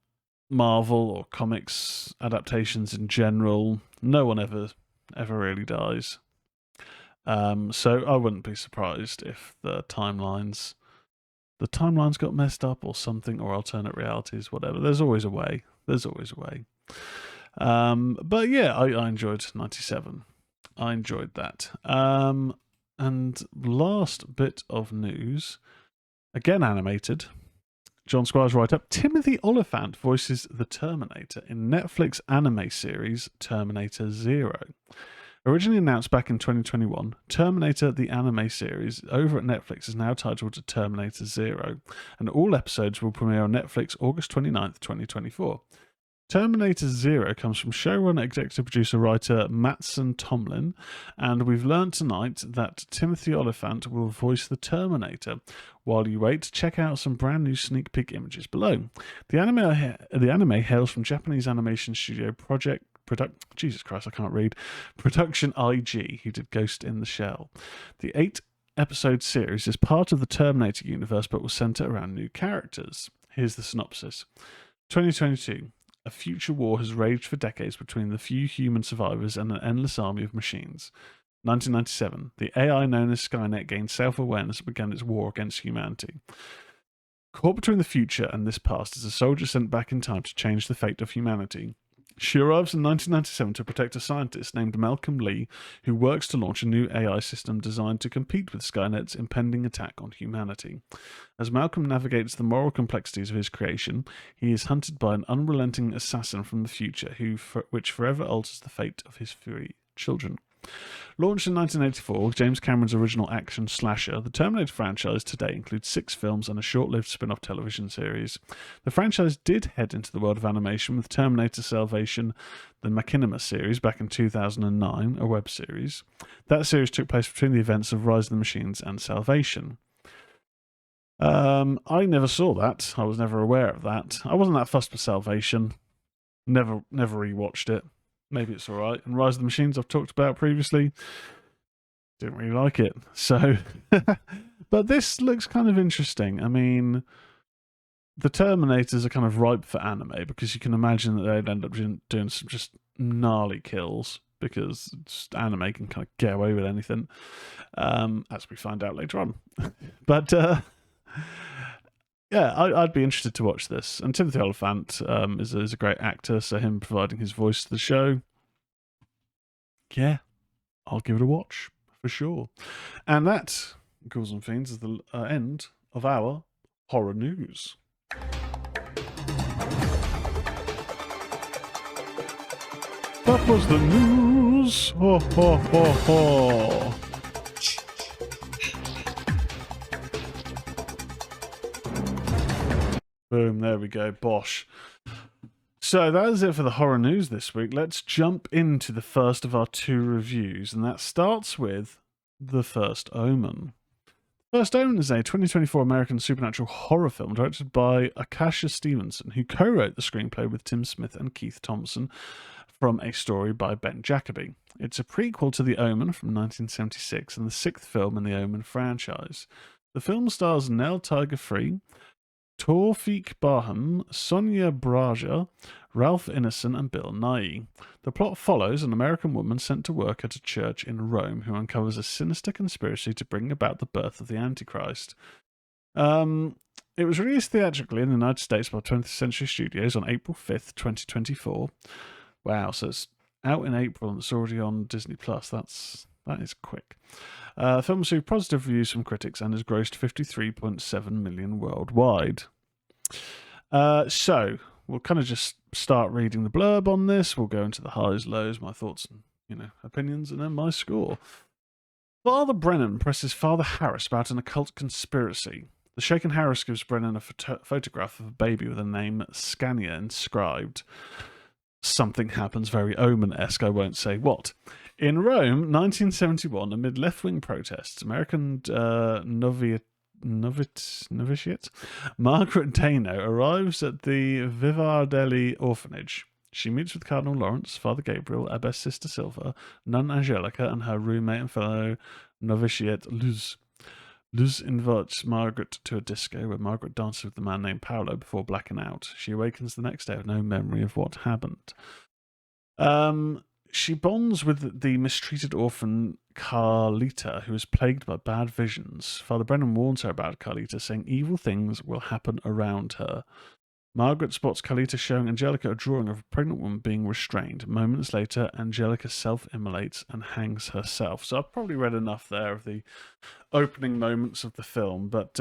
Marvel or comics adaptations in general, no one ever really dies. So I wouldn't be surprised if the timelines got messed up or something, or alternate realities, whatever. There's always a way. But yeah, I enjoyed 97. I enjoyed that. And last bit of news, again animated. John Squire's write-up, Timothy Olyphant voices the Terminator in Netflix anime series Terminator Zero. Originally announced back in 2021, Terminator the anime series over at Netflix is now titled Terminator Zero, and all episodes will premiere on Netflix August 29th, 2024. Terminator Zero comes from showrunner, executive producer, writer Mattson Tomlin, and we've learned tonight that Timothy Olyphant will voice the Terminator. While you wait, check out some brand new sneak peek images below. The anime hails from Japanese animation studio Production IG, who did Ghost in the Shell. The 8-episode series is part of the Terminator universe, but will center around new characters. Here's the synopsis. 2022. A future war has raged for decades between the few human survivors and an endless army of machines. 1997. The AI known as Skynet gained self-awareness and began its war against humanity. Caught between the future and this past is a soldier sent back in time to change the fate of humanity. She arrives in 1997 to protect a scientist named Malcolm Lee, who works to launch a new AI system designed to compete with Skynet's impending attack on humanity. As Malcolm navigates the moral complexities of his creation, he is hunted by an unrelenting assassin from the future, which forever alters the fate of his 3 children. Launched in 1984, James Cameron's original action slasher, the Terminator franchise today includes 6 films and a short-lived spin-off television series. The franchise did head into the world of animation with Terminator Salvation, the Machinima series back in 2009, a web series. That series took place between the events of Rise of the Machines and Salvation. I never saw that. I was never aware of that. I wasn't that fussed with Salvation. Never rewatched it. Maybe it's alright. And Rise of the Machines I've talked about previously. Didn't really like it. So, but this looks kind of interesting. I mean, the Terminators are kind of ripe for anime because you can imagine that they'd end up doing some just gnarly kills because anime can kind of get away with anything, as we find out later on. But yeah, I'd be interested to watch this. And Timothy Olyphant is a great actor, so him providing his voice to the show, yeah, I'll give it a watch for sure. And that, Ghouls and Fiends, is the end of our horror news. That was the news. Ho, ho, ho, ho. Boom, there we go, bosh. So that is it for the horror news this week. Let's jump into the first of our 2 reviews, and that starts with The First Omen. First Omen is a 2024 American supernatural horror film directed by Akasha Stevenson, who co-wrote the screenplay with Tim Smith and Keith Thompson from a story by Ben Jacoby. It's a prequel to The Omen from 1976 and the sixth film in the Omen franchise. The film stars Nell Tiger-Free, Tawfiq Baham, Sonia Braja, Ralph Ineson, and Bill Nighy. The plot follows an American woman sent to work at a church in Rome who uncovers a sinister conspiracy to bring about the birth of the Antichrist. It was released theatrically in the United States by 20th Century Studios on April 5th, 2024. Wow, so it's out in April and it's already on Disney Plus. That is quick. The film received positive reviews from critics and has grossed $53.7 million worldwide. So we'll kind of just start reading the blurb on this. We'll go into the highs, lows, my thoughts, and opinions, and then my score. Father Brennan presses Father Harris about an occult conspiracy. The shaken Harris gives Brennan a photograph of a baby with the name Scania inscribed. Something happens very Omen-esque, I won't say what. In Rome, 1971, amid left-wing protests, American novitiate Margaret Dano arrives at the Vivardelli orphanage. She meets with Cardinal Lawrence, Father Gabriel, Abbess Sister Silva, Nun Angelica, and her roommate and fellow novitiate Luz. Luz invites Margaret to a disco where Margaret dances with the man named Paolo before blacking out. She awakens the next day with no memory of what happened. She bonds with the mistreated orphan Carlita, who is plagued by bad visions. Father Brennan warns her about Carlita, saying evil things will happen around her. Margaret spots Carlita showing Angelica a drawing of a pregnant woman being restrained. Moments later, Angelica self-immolates and hangs herself. So I've probably read enough there of the opening moments of the film, but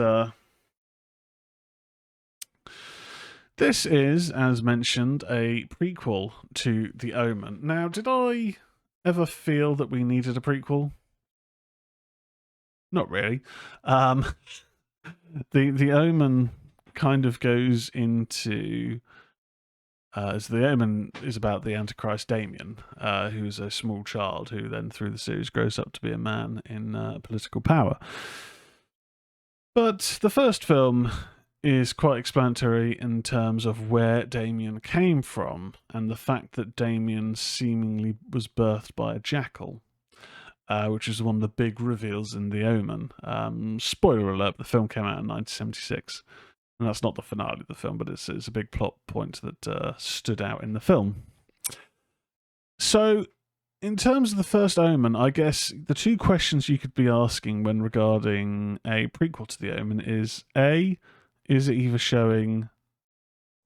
this is, as mentioned, a prequel to The Omen. Now, did I ever feel that we needed a prequel? Not really. The Omen kind of goes into as The Omen is about the Antichrist Damien, who's a small child who then through the series grows up to be a man in political power. But the first film is quite explanatory in terms of where Damien came from and the fact that Damien seemingly was birthed by a jackal, which is one of the big reveals in The Omen. Spoiler alert, the film came out in 1976. And that's not the finale of the film, but it's a big plot point that stood out in the film. So, in terms of the First Omen, I guess the two questions you could be asking when regarding a prequel to The Omen is, A, is it either showing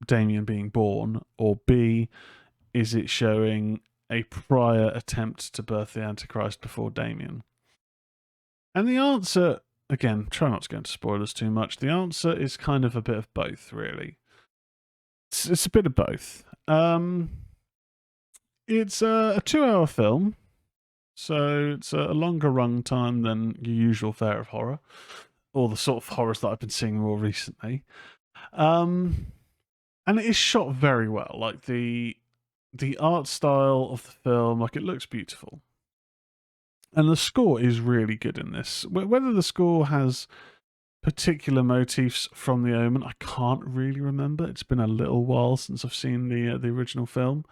Damien being born, or B, is it showing a prior attempt to birth the Antichrist before Damien? And the answer, again, try not to go into spoilers too much. The answer is kind of a bit of both, really. It's a bit of both. It's a 2-hour film, so it's a longer run time than your usual fare of horror, or the sort of horrors that I've been seeing more recently. And it is shot very well. Like the art style of the film, like it looks beautiful. And the score is really good in this. Whether the score has particular motifs from The Omen, I can't really remember. It's been a little while since I've seen the original film.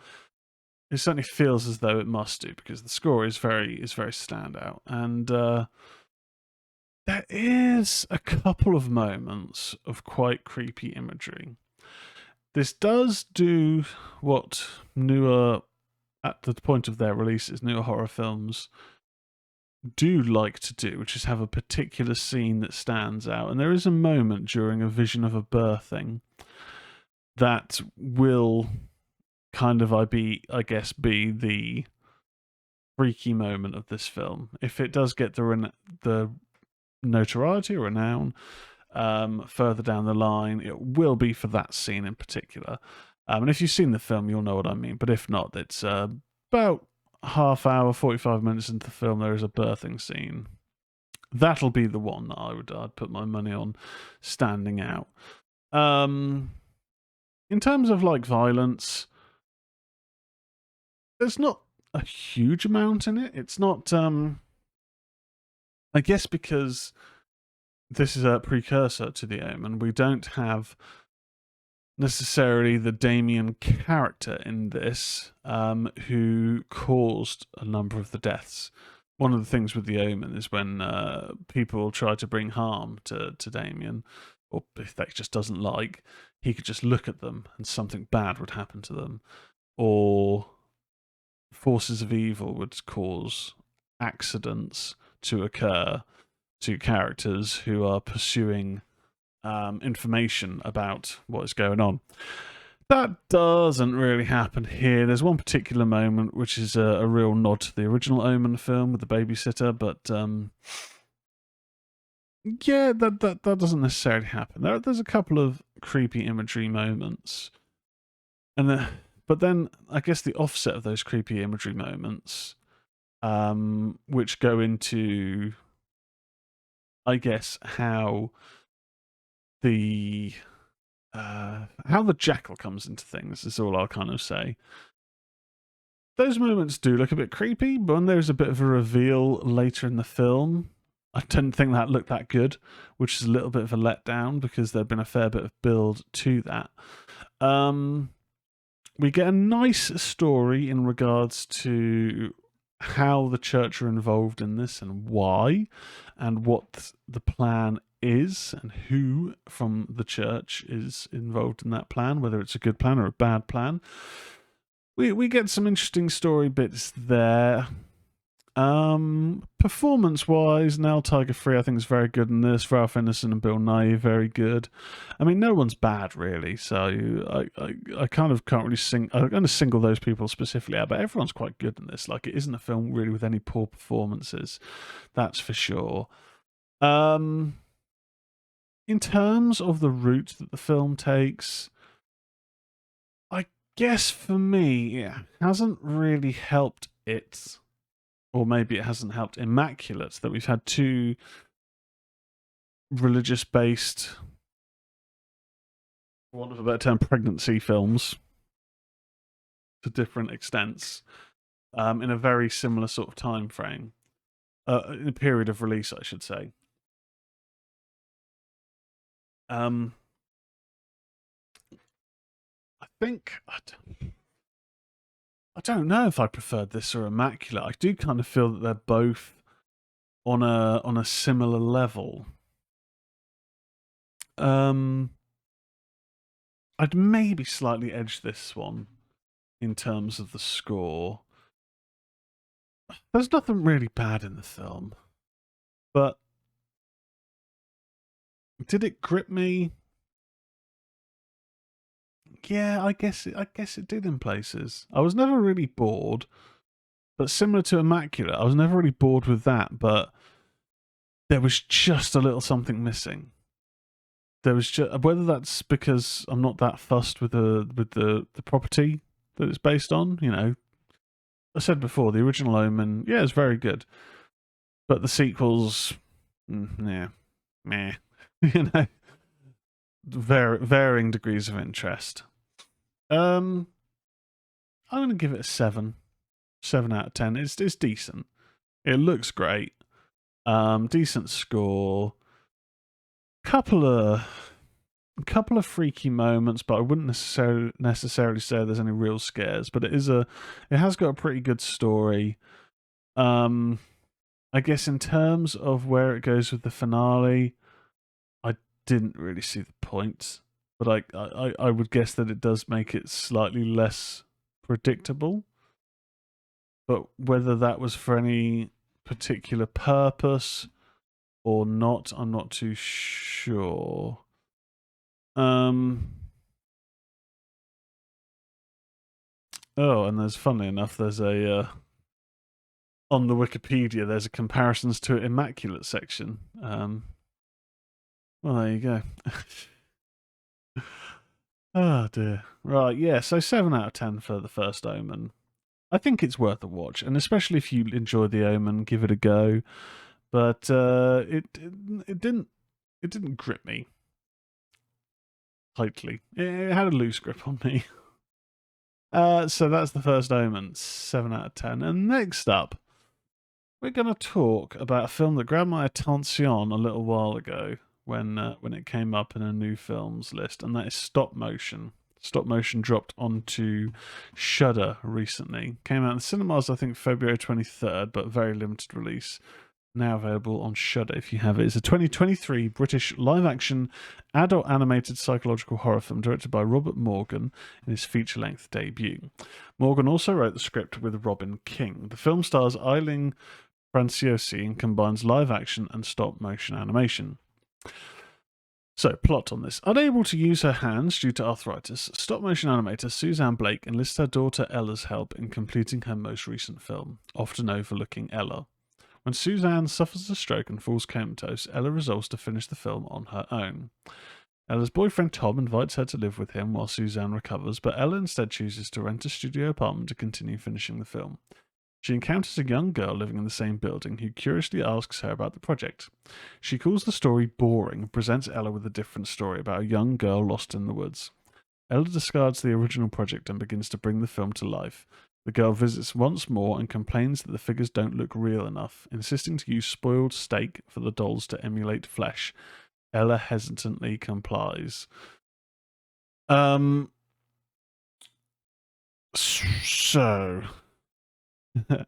It certainly feels as though it must do, because the score is very standout. And there is a couple of moments of quite creepy imagery. This does do what newer, at the point of their releases, newer horror films do like to do, which is have a particular scene that stands out. And there is a moment during a vision of a birthing that will kind of, I guess, be the freaky moment of this film. If it does get the notoriety or renown further down the line, it will be for that scene in particular. And if you've seen the film, you'll know what I mean. But if not, it's about half hour, 45 minutes into the film, there is a birthing scene. That'll be the one that I'd put my money on standing out. In terms of like violence, there's not a huge amount in it. It's not I guess because this is a precursor to The Omen, we don't have necessarily the Damien character in this, who caused a number of the deaths. One of the things with The Omen is when people try to bring harm to Damien, or if they just doesn't like, he could just look at them and something bad would happen to them, or forces of evil would cause accidents to occur to characters who are pursuing information about what is going on. That doesn't really happen here. There's one particular moment which is a real nod to the original Omen film with the babysitter, but yeah, that doesn't necessarily happen. There's a couple of creepy imagery moments, and but then I guess the offset of those creepy imagery moments, which go into, I guess, how the jackal comes into things is all I'll kind of say. Those moments do look a bit creepy, but when there's a bit of a reveal later in the film, I didn't think that looked that good, which is a little bit of a letdown because there'd been a fair bit of build to that. We get a nice story in regards to how the church are involved in this and why, and what the plan is, and who from the church is involved in that plan, whether it's a good plan or a bad plan. We get some interesting story bits there. Performance wise, Nell Tiger Free I think is very good in this. Ralph Ineson and Bill Nighy very good. I mean, no one's bad really, so I kind of can't really I'm going to single those people specifically out, but everyone's quite good in this. Like, it isn't a film really with any poor performances, that's for sure. In terms of the route that the film takes, I guess for me it hasn't really helped it, or maybe it hasn't helped Immaculate, that we've had two religious-based, for want of a better term, pregnancy films to different extents, in a very similar sort of time frame, in a period of release, I should say. I think I don't know if I preferred this or Immaculate. I do kind of feel that they're both on a similar level. I'd maybe slightly edge this one in terms of the score. There's nothing really bad in the film, but did it grip me? Yeah, I guess it did in places. I was never really bored, but similar to Immaculate, I was never really bored with that, but there was just a little something missing. There was just, whether that's because I'm not that fussed with the property that it's based on, you know. I said before, the original Omen, yeah, it's very good, but the sequels, yeah, meh, you know, varying degrees of interest. I'm going to give it a 7 out of 10. It's decent. It looks great. Decent score. Couple of freaky moments, but I wouldn't necessarily say there's any real scares. But it has got a pretty good story. I guess in terms of where it goes with the finale, I didn't really see the point. But I would guess that it does make it slightly less predictable. But whether that was for any particular purpose or not, I'm not too sure. Oh, and funnily enough, there's a on the Wikipedia, there's a comparisons to Immaculate section. Well, there you go. Oh dear. Right, yeah, so 7 out of 10 for the First Omen. I think it's worth a watch, and especially if you enjoy The Omen, give it a go. But it didn't grip me tightly. It had a loose grip on me. So that's the First Omen, 7 out of 10. And next up, we're going to talk about a film that grabbed my attention a little while ago when it came up in a new films list, and that is Stop Motion. Stop Motion dropped onto Shudder recently. Came out in cinemas, I think, February 23rd, but very limited release. Now available on Shudder if you have it. It's a 2023 British live-action adult animated psychological horror film directed by Robert Morgan in his feature-length debut. Morgan also wrote the script with Robin King. The film stars Eileen Franciosi and combines live-action and stop-motion animation. So, plot on this. Unable to use her hands due to arthritis, stop-motion animator Suzanne Blake enlists her daughter Ella's help in completing her most recent film, often overlooking Ella. When Suzanne suffers a stroke and falls comatose, Ella resolves to finish the film on her own. Ella's boyfriend Tom invites her to live with him while Suzanne recovers, but Ella instead chooses to rent a studio apartment to continue finishing the film. She encounters a young girl living in the same building who curiously asks her about the project. She calls the story boring and presents Ella with a different story about a young girl lost in the woods. Ella discards the original project and begins to bring the film to life. The girl visits once more and complains that the figures don't look real enough, insisting to use spoiled steak for the dolls to emulate flesh. Ella hesitantly complies. So,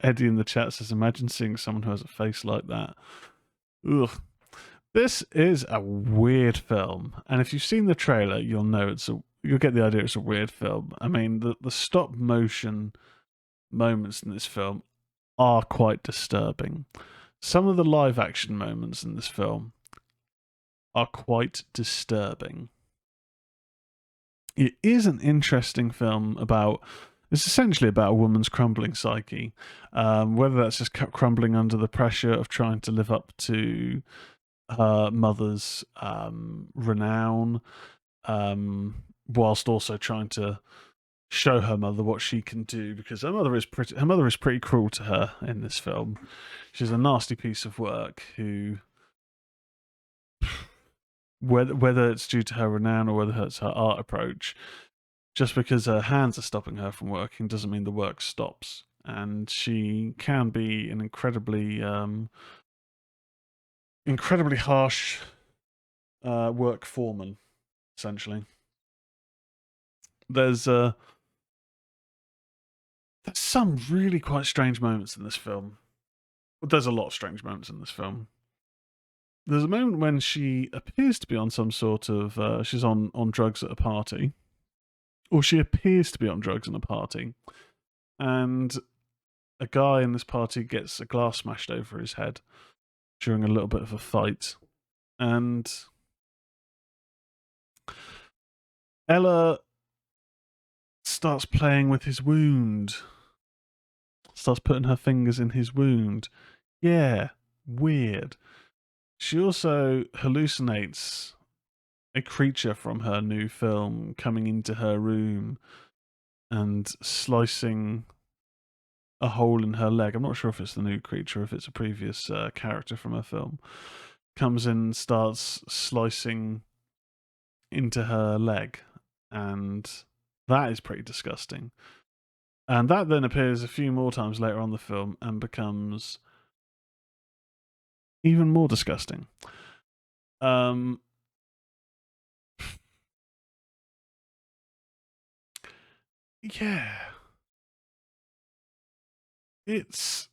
Eddie in the chat says, imagine seeing someone who has a face like that. Ugh. This is a weird film, and if you've seen the trailer, you'll get the idea it's a weird film. I mean, the stop motion moments in this film are quite disturbing. Some of the live action moments in this film are quite disturbing. It is an interesting film it's essentially about a woman's crumbling psyche, whether that's just crumbling under the pressure of trying to live up to her mother's renown, whilst also trying to show her mother what she can do, because her mother is pretty cruel to her in this film. She's a nasty piece of work who, whether it's due to her renown or whether it's her art approach, just because her hands are stopping her from working doesn't mean the work stops. And she can be an incredibly harsh work foreman, essentially. There's some really quite strange moments in this film. There's a lot of strange moments in this film. There's a moment when she appears to be on some sort of she's on drugs at a party, or she appears to be on drugs in a party, and a guy in this party gets a glass smashed over his head during a little bit of a fight, and Ella starts playing with his wound, starts putting her fingers in his wound. Yeah, weird. She also hallucinates a creature from her new film coming into her room and slicing a hole in her leg. I'm not sure if it's the new creature or if it's a previous character from her film. Comes in and starts slicing into her leg, and that is pretty disgusting. And that then appears a few more times later on the film and becomes even more disgusting. Yeah. It's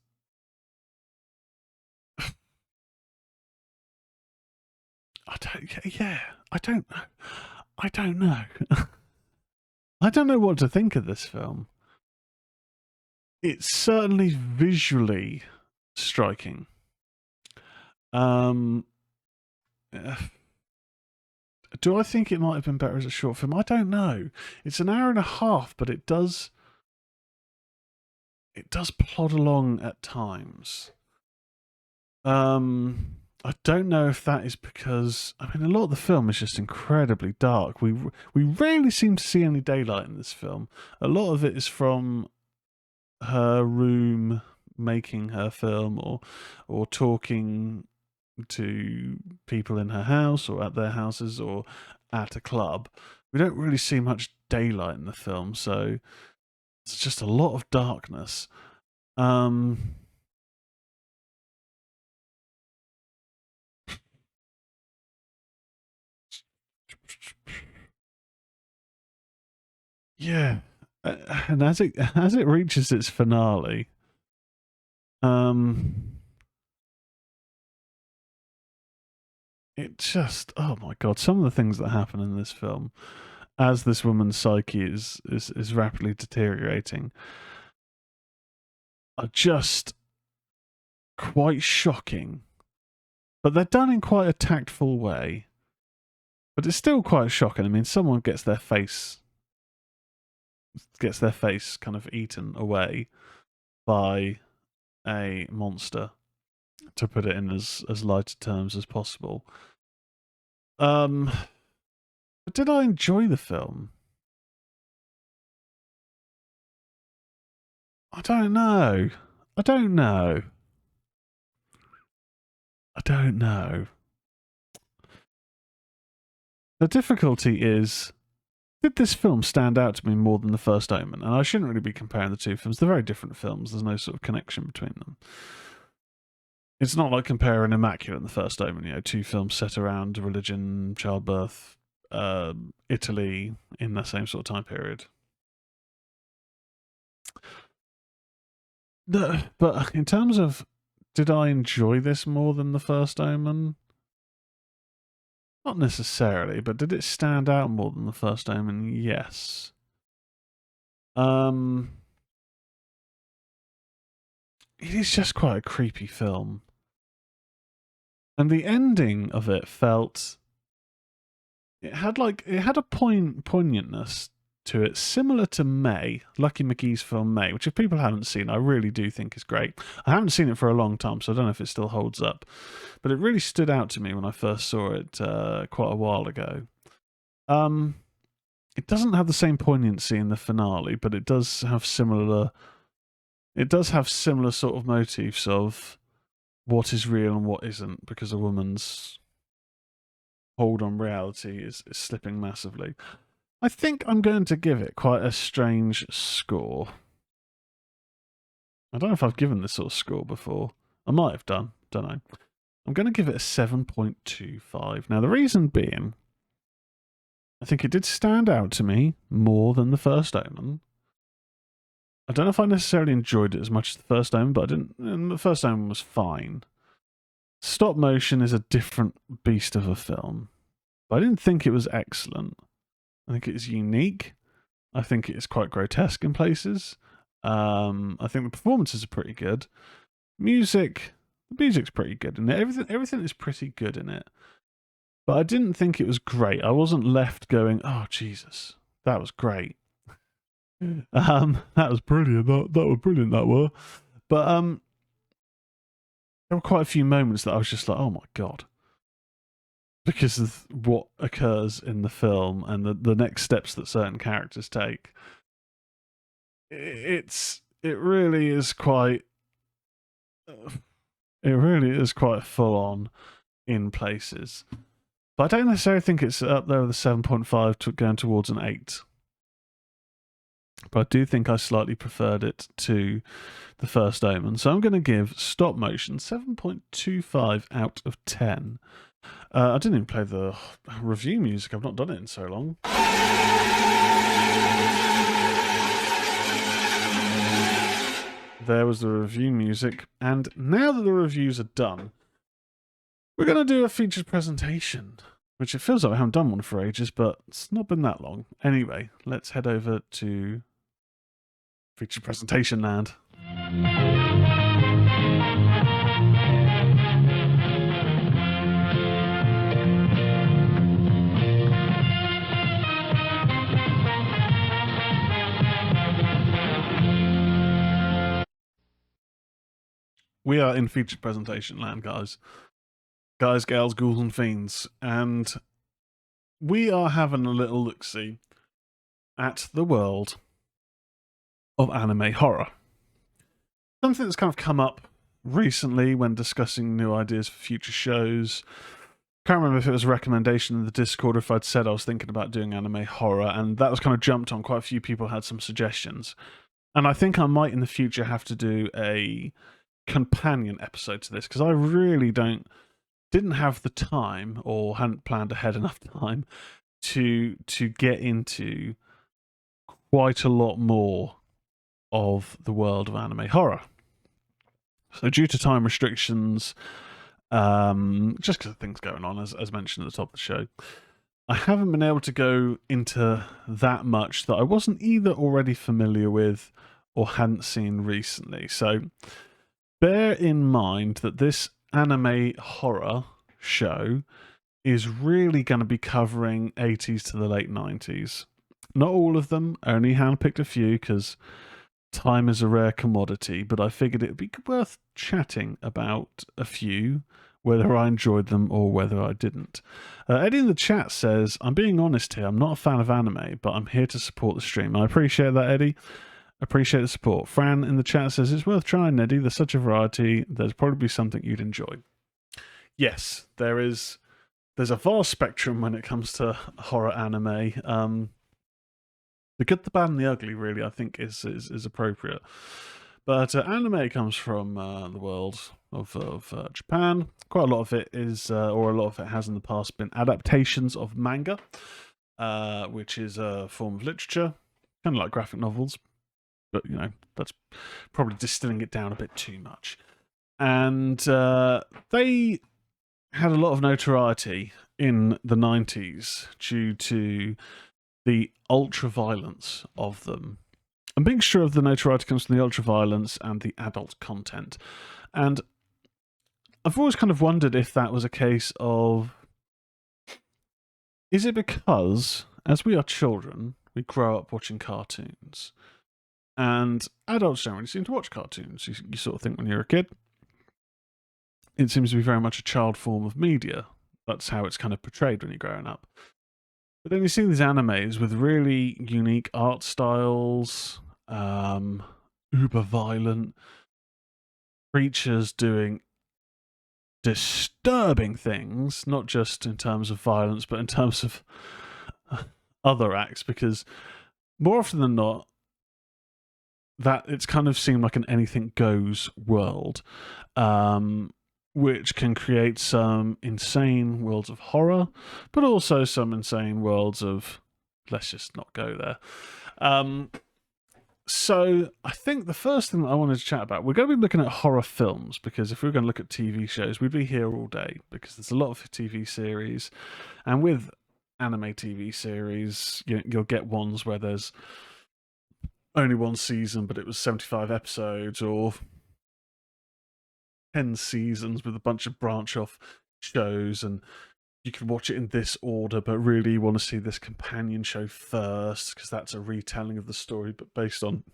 I don't know. I don't know. I don't know what to think of this film. It's certainly visually striking. Do I think it might have been better as a short film? I don't know. It's an hour and a half, but it does plod along at times. I don't know if that is because, I mean, a lot of the film is just incredibly dark. We rarely seem to see any daylight in this film. A lot of it is from her room making her film, or talking to people in her house or at their houses or at a club. We don't really see much daylight in the film, so it's just a lot of darkness. Yeah, and as it reaches its finale, it just, oh my god, some of the things that happen in this film as this woman's psyche is rapidly deteriorating are just quite shocking. But they're done in quite a tactful way. But it's still quite shocking. I mean, someone gets their face kind of eaten away by a monster, to put it in as lighter terms as possible. But did I enjoy the film? I don't know. I don't know. I don't know. The difficulty is, did this film stand out to me more than The First Omen? And I shouldn't really be comparing the two films. They're very different films. There's no sort of connection between them. It's not like comparing Immaculate and The First Omen, you know, two films set around religion, childbirth, Italy in the same sort of time period. But in terms of, did I enjoy this more than The First Omen? Not necessarily, but did it stand out more than The First Omen? Yes. It is just quite a creepy film. And the ending of it felt, it had a poignantness to it, similar to May, Lucky McGee's film May, which if people haven't seen, I really do think is great. I haven't seen it for a long time, so I don't know if it still holds up. But it really stood out to me when I first saw it quite a while ago. It doesn't have the same poignancy in the finale, but it does have similar sort of motifs of what is real and what isn't, because a woman's hold on reality is slipping massively. I think I'm going to give it quite a strange score. I don't know if I've given this sort of score before. I might have done. Don't know. I'm going to give it a 7.25. Now, the reason being, I think it did stand out to me more than The First Omen. I don't know if I necessarily enjoyed it as much as The First Omen, but I didn't. And The First Omen was fine. Stop motion is a different beast of a film, but I didn't think it was excellent. I think it is unique. I think it is quite grotesque in places. I think the performances are pretty good. The music's pretty good in it. Everything is pretty good in it. But I didn't think it was great. I wasn't left going, "Oh Jesus, that was great." That was brilliant. That was brilliant. That were. But there were quite a few moments that I was just like, "Oh my god." Because of what occurs in the film and the next steps that certain characters take. It really is quite full on in places. But I don't necessarily think it's up there with a 7.5 going towards an 8. But I do think I slightly preferred it to The First Omen. So I'm going to give Stop Motion 7.25 out of 10. I didn't even play the review music. I've not done it in so long. There was the review music. And now that the reviews are done, we're going to do a featured presentation, which it feels like I haven't done one for ages, but it's not been that long. Anyway, let's head over to featured presentation land. We are in featured presentation land, guys. Guys, gals, ghouls, and fiends. And we are having a little look-see at the world of anime horror. Something that's kind of come up recently when discussing new ideas for future shows. Can't remember if it was a recommendation in the Discord or if I'd said I was thinking about doing anime horror, and that was kind of jumped on. Quite a few people had some suggestions. And I think I might in the future have to do a companion episode to this, because I really didn't have the time, or hadn't planned ahead enough time to get into quite a lot more of the world of anime horror. So due to time restrictions, just because of things going on, as mentioned at the top of the show, I haven't been able to go into that much that I wasn't either already familiar with or hadn't seen recently. So bear in mind that this anime horror show is really going to be covering 80s to the late 90s. Not all of them, only handpicked a few because time is a rare commodity, but I figured it would be worth chatting about a few, whether I enjoyed them or whether I didn't. Eddie in the chat says, I'm being honest here, I'm not a fan of anime, but I'm here to support the stream. I appreciate that, Eddie. Appreciate the support. Fran in the chat says, it's worth trying, Eddie. There's such a variety. There's probably something you'd enjoy. Yes, there's a vast spectrum when it comes to horror anime. The good, the bad, and the ugly, really, I think, is appropriate. But anime comes from the world of Japan. Quite a lot of it is, or a lot of it has in the past been adaptations of manga, which is a form of literature, kind of like graphic novels. But, you know, that's probably distilling it down a bit too much. And they had a lot of notoriety in the 90s due to the ultra-violence of them. A mixture of the notoriety comes from the ultra-violence and the adult content. And I've always kind of wondered if that was a case of... Is it because, as we are children, we grow up watching cartoons? And adults don't really seem to watch cartoons. You sort of think when you're a kid, it seems to be very much a child form of media. That's how it's kind of portrayed when you're growing up. But then you see these animes with really unique art styles, uber violent creatures doing disturbing things, not just in terms of violence, but in terms of other acts, because more often than not, that it's kind of seemed like an anything goes world, which can create some insane worlds of horror, but also some insane worlds of let's just not go there. So I think the first thing that I wanted to chat about, we're going to be looking at horror films, because if we were going to look at TV shows, we'd be here all day, because there's a lot of TV series, and with anime TV series, you'll get ones where there's only one season, but it was 75 episodes, or 10 seasons with a bunch of branch off shows, and you can watch it in this order, but really you want to see this companion show first because that's a retelling of the story, but based on,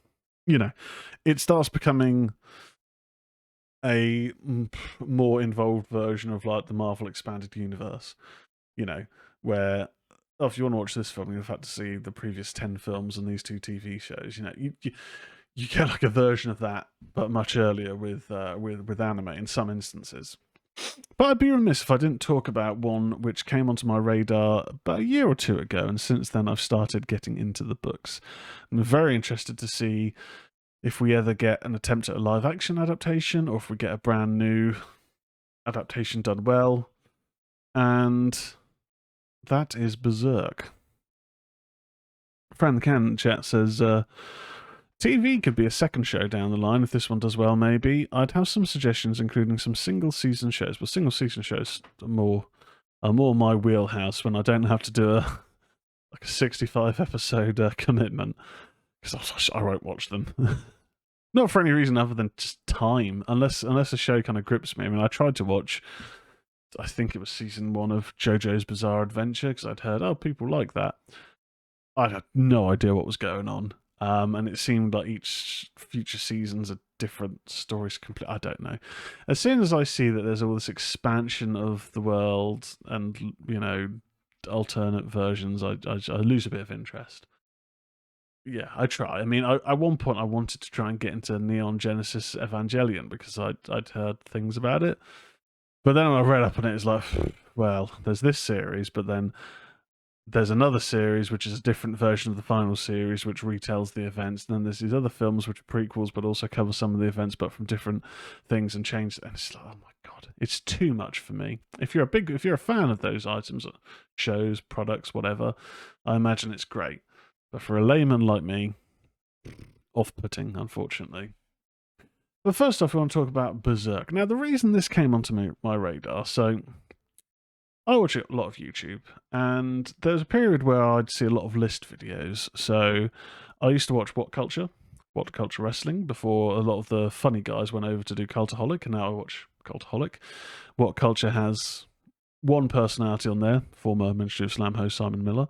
it starts becoming a more involved version of like the Marvel Expanded Universe, where if you want to watch this film, you'll have to see the previous 10 films and these 2 TV shows. You get like a version of that, but much earlier with anime in some instances. But I'd be remiss if I didn't talk about one which came onto my radar about a year or 2 ago, and since then I've started getting into the books. I'm very interested to see if we ever get an attempt at a live-action adaptation, or if we get a brand new adaptation done well. And that is Berserk. Fran the Can chat says, TV could be a second show down the line if this one does well, maybe. I'd have some suggestions, including some single-season shows. But single-season shows are more my wheelhouse when I don't have to do a 65-episode commitment, because I won't watch them. Not for any reason other than just time, unless a show kind of grips me. I mean, I tried to watch, I think it was season 1 of JoJo's Bizarre Adventure, because I'd heard, people like that. I had no idea what was going on. And it seemed like each future season's a different stories. I don't know. As soon as I see that there's all this expansion of the world and alternate versions, I lose a bit of interest. Yeah, I try. I mean, at one point I wanted to try and get into Neon Genesis Evangelion because I'd heard things about it, but then when I read up on it, it's like, well, there's this series, but then there's another series which is a different version of the final series which retells the events, and then there's these other films which are prequels but also cover some of the events but from different things and change, and it's like, oh my god, it's too much for me. If you're a fan of those items, shows, products, whatever, I imagine it's great. But for a layman like me, off-putting, unfortunately. But first off, we want to talk about Berserk. Now, the reason this came onto my radar, so I watch a lot of YouTube, and there's a period where I'd see a lot of list videos. So I used to watch What Culture Wrestling, before a lot of the funny guys went over to do Cultaholic, and now I watch Cultaholic. What Culture has one personality on there, former Ministry of Slam host Simon Miller.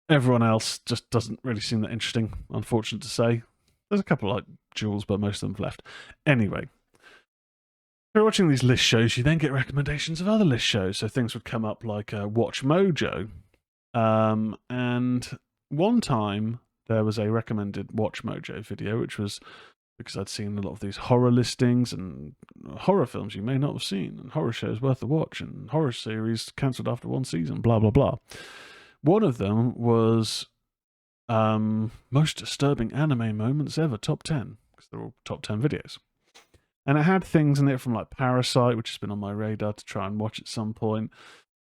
Everyone else just doesn't really seem that interesting, unfortunate to say. There's a couple like Jules, but most of them have left. Anyway, if you're watching these list shows, you then get recommendations of other list shows. So things would come up like Watch Mojo. And one time there was a recommended Watch Mojo video, which was because I'd seen a lot of these horror listings and horror films you may not have seen, and horror shows worth a watch, and horror series cancelled after one season, blah, blah, blah. One of them was most disturbing anime moments ever, top 10, because they're all top 10 videos. And it had things in it from like Parasite, which has been on my radar to try and watch at some point,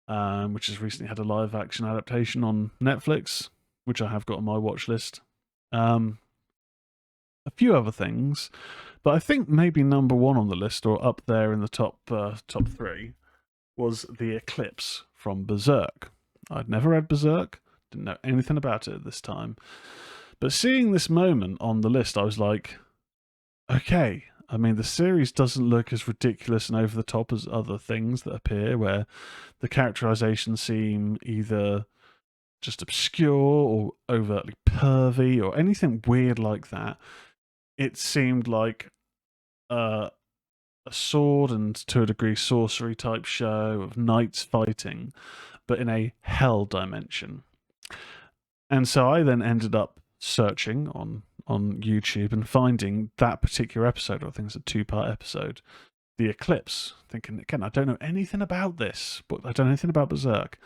which has recently had a live action adaptation on Netflix, which I have got on my watch list. A few other things, but I think maybe number one on the list, or up there in the top 3, was The Eclipse from Berserk. I'd never read Berserk, didn't know anything about it at this time, but seeing this moment on the list, I was like, okay, I mean, the series doesn't look as ridiculous and over the top as other things that appear, where the characterizations seem either just obscure or overtly pervy or anything weird like that. It seemed like a sword and, to a degree, sorcery type show of knights fighting, but in a hell dimension. And so I then ended up searching on YouTube and finding that particular episode, or I think it's a 2-part episode, The Eclipse, thinking, again, I don't know anything about this, but I don't know anything about Berserk,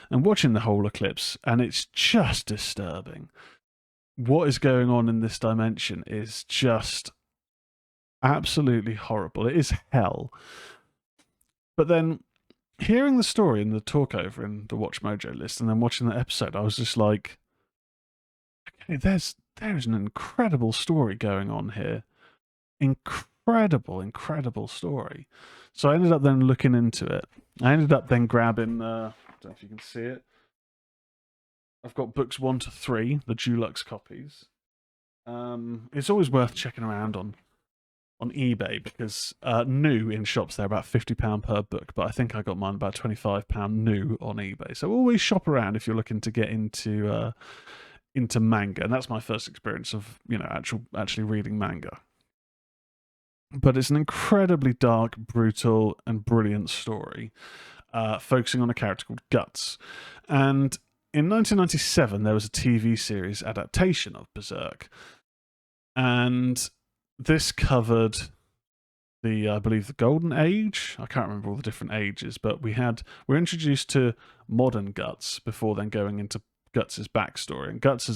and watching the whole Eclipse, and it's just disturbing. What is going on in this dimension is just absolutely horrible. It is hell. But then hearing the story and the talk over in the Watch Mojo list, and then watching that episode, I was just like, okay, there's an incredible story going on here. Incredible story. So I ended up then looking into it. I ended up then grabbing, I don't know if you can see it, I've got books 1 to 3, the Dulux copies. It's always worth checking around on eBay, because new in shops they're about £50 per book, but I think I got mine about £25 new on eBay. So always shop around if you're looking to get into manga, and that's my first experience of actually reading manga. But it's an incredibly dark, brutal, and brilliant story, focusing on a character called Guts. And in 1997, there was a TV series adaptation of Berserk, and this covered I believe, the Golden Age. I can't remember all the different ages, but we're introduced to modern Guts before then going into Guts' backstory. And Guts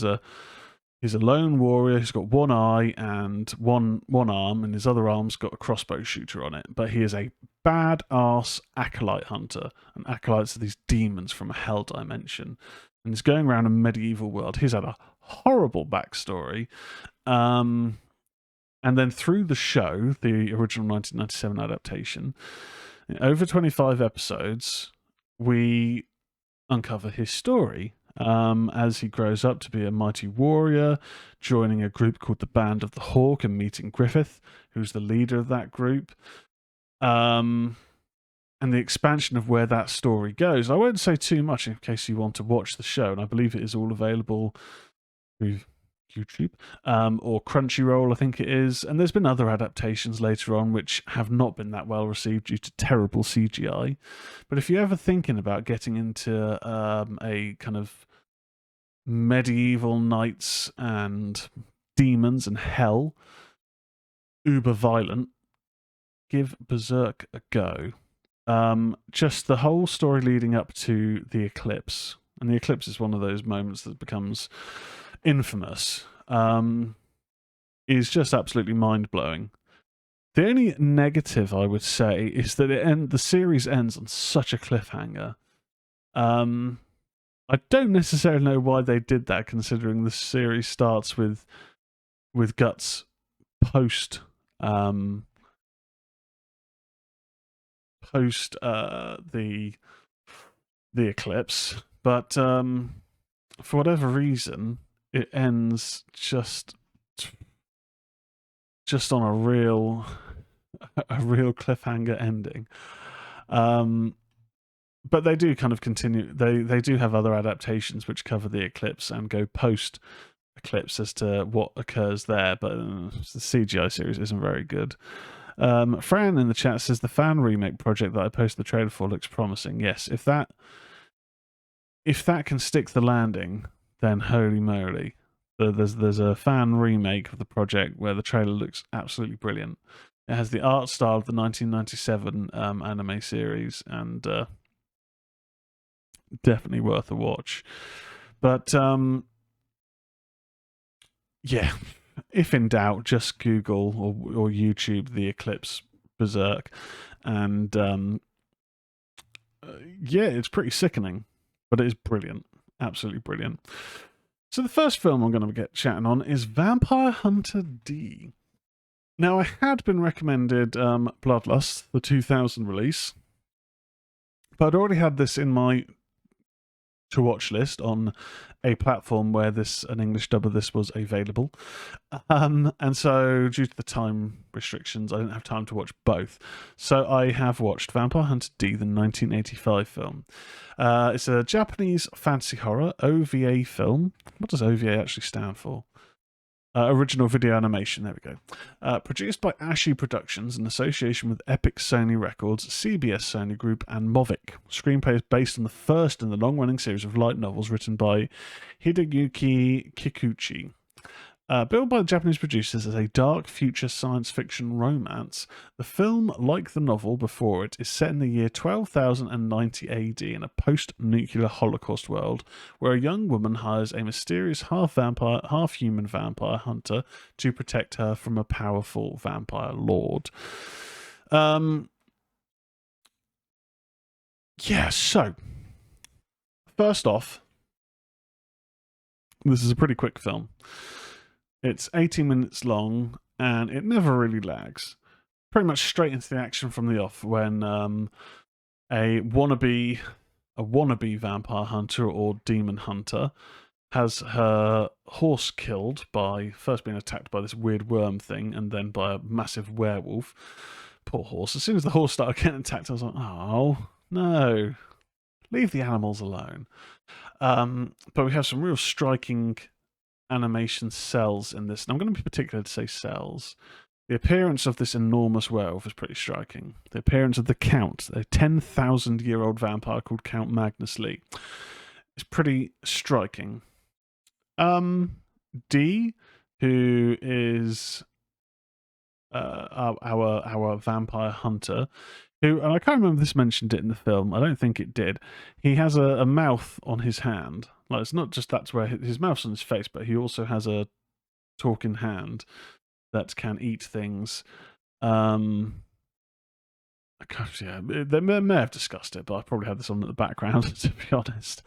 he's a lone warrior who's got one eye and one arm, and his other arm's got a crossbow shooter on it. But he is a badass acolyte hunter, and acolytes are these demons from a hell dimension. And he's going around a medieval world. He's had a horrible backstory. And then through the show, the original 1997 adaptation, over 25 episodes, we uncover his story as he grows up to be a mighty warrior, joining a group called the Band of the Hawk and meeting Griffith, who's the leader of that group. And the expansion of where that story goes. I won't say too much in case you want to watch the show, and I believe it is all available through YouTube or Crunchyroll, I think it is. And there's been other adaptations later on which have not been that well received due to terrible CGI. But if you're ever thinking about getting into a kind of medieval knights and demons and hell, uber violent, give Berserk a go. Just the whole story leading up to the eclipse, and the eclipse is one of those moments that becomes infamous, is just absolutely mind-blowing. The only negative I would say is that the series ends on such a cliffhanger. I don't necessarily know why they did that, considering the series starts with Guts post the eclipse, but for whatever reason, it ends just on a real cliffhanger ending. But they do kind of continue. They do have other adaptations which cover the eclipse and go post eclipse as to what occurs there. But the CGI series isn't very good. Fran in the chat says the fan remake project that I posted the trailer for looks promising. Yes, if that can stick the landing, then holy moly. There's a fan remake of the project where the trailer looks absolutely brilliant. It has the art style of the 1997 anime series, and definitely worth a watch. But yeah, if in doubt, just Google or YouTube the Eclipse Berserk, and yeah, it's pretty sickening, but it is brilliant, absolutely brilliant. So the first film I'm going to get chatting on is Vampire Hunter D. Now, I had been recommended Bloodlust, the 2000 release, but I'd already had this in my to watch list on a platform where an English dub of this was available. And so, due to the time restrictions, I didn't have time to watch both. So I have watched Vampire Hunter D, the 1985 film. It's a Japanese fantasy horror OVA film. What does OVA actually stand for? Original video animation, there we go. Produced by Ashi Productions in association with Epic Sony Records, CBS Sony Group, and Movic. Screenplay is based on the first in the long-running series of light novels written by Hideyuki Kikuchi. Built by the Japanese producers as a dark future science fiction romance, the film, like the novel before it, is set in the year 12,090 AD in a post-nuclear Holocaust world where a young woman hires a mysterious half-vampire, half-human vampire hunter to protect her from a powerful vampire lord. Yeah, so first off, this is a pretty quick film. It's 18 minutes long, and it never really lags. Pretty much straight into the action from the off when a wannabe vampire hunter or demon hunter has her horse killed by first being attacked by this weird worm thing and then by a massive werewolf. Poor horse. As soon as the horse started getting attacked, I was like, oh, no. Leave the animals alone. But we have some real striking animation cells in this, and I'm going to be particular to say cells. The appearance of this enormous werewolf is pretty striking. The appearance of the Count, a 10,000-year-old vampire called Count Magnus Lee, is pretty striking. D, who is our vampire hunter, who, and I can't remember if this mentioned it in the film, I don't think it did, he has a mouth on his hand. Like, it's not just that's where his mouth's on his face, but he also has a talking hand that can eat things. They may have discussed it, but I probably had this on in the background, to be honest.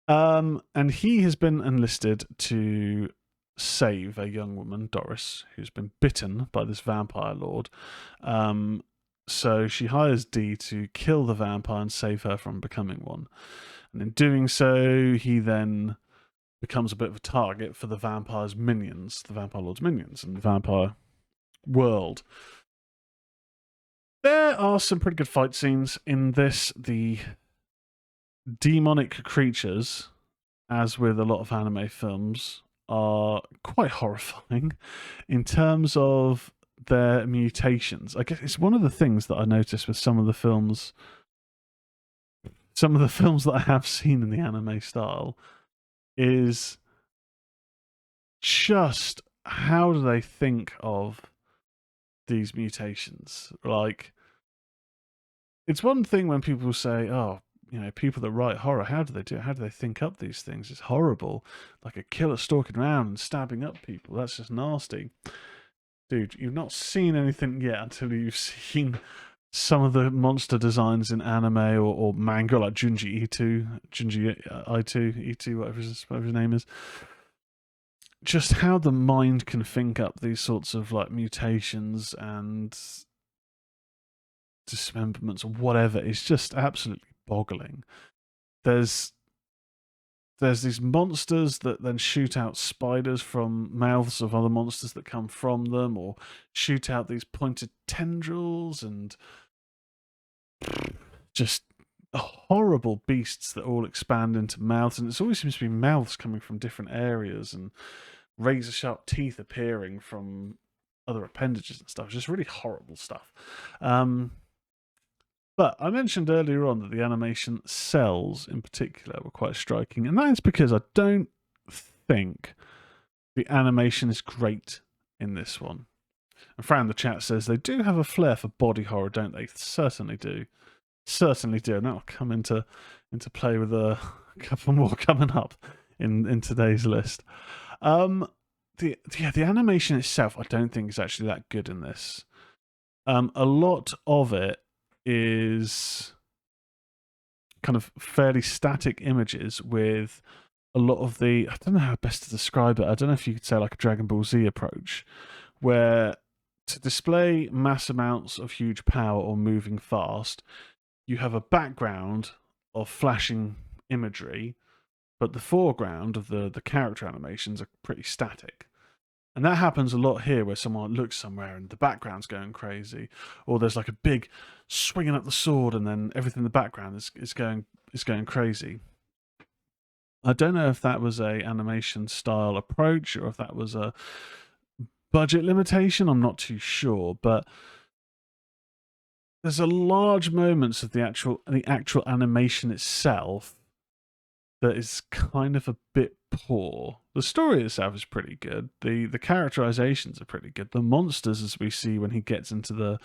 And he has been enlisted to save a young woman, Doris, who's been bitten by this vampire lord. So she hires Dee to kill the vampire and save her from becoming one. And in doing so, he then becomes a bit of a target for the vampire's minions, the vampire lord's minions, in the vampire world. There are some pretty good fight scenes in this. The demonic creatures, as with a lot of anime films, are quite horrifying in terms of their mutations. I guess it's one of the things that I noticed with some of the films that I have seen in the anime style is just how do they think of these mutations? Like, it's one thing when people say, oh, you know, people that write horror, how do they do it? How do they think up these things? It's horrible. Like a killer stalking around and stabbing up people. That's just nasty. Dude, you've not seen anything yet until you've seen some of the monster designs in anime or manga, like Junji Ito, whatever his name is, just how the mind can think up these sorts of like mutations and dismemberments or whatever is just absolutely boggling. There's these monsters that then shoot out spiders from mouths of other monsters that come from them, or shoot out these pointed tendrils, and just horrible beasts that all expand into mouths. And it always seems to be mouths coming from different areas, and razor sharp teeth appearing from other appendages and stuff. Just really horrible stuff. But I mentioned earlier on that the animation cells in particular were quite striking, and that is because I don't think the animation is great in this one. And Fran in the chat says they do have a flair for body horror, don't they? Certainly do. Certainly do. And that'll come into play with a couple more coming up in today's list. The animation itself I don't think is actually that good in this. A lot of it is kind of fairly static images with a lot of the, I don't know how best to describe it. I don't know if you could say like a Dragon Ball Z approach, where to display mass amounts of huge power or moving fast, you have a background of flashing imagery, but the foreground of the character animations are pretty static. And that happens a lot here, where someone looks somewhere and the background's going crazy, or there's like a big swinging up the sword, and then everything in the background is going crazy. I don't know if that was a animation style approach or if that was a budget limitation. I'm not too sure, but there's a large moments of the actual animation itself that is kind of a bit poor. The story itself is pretty good. The characterizations are pretty good. The monsters, as we see when he gets into the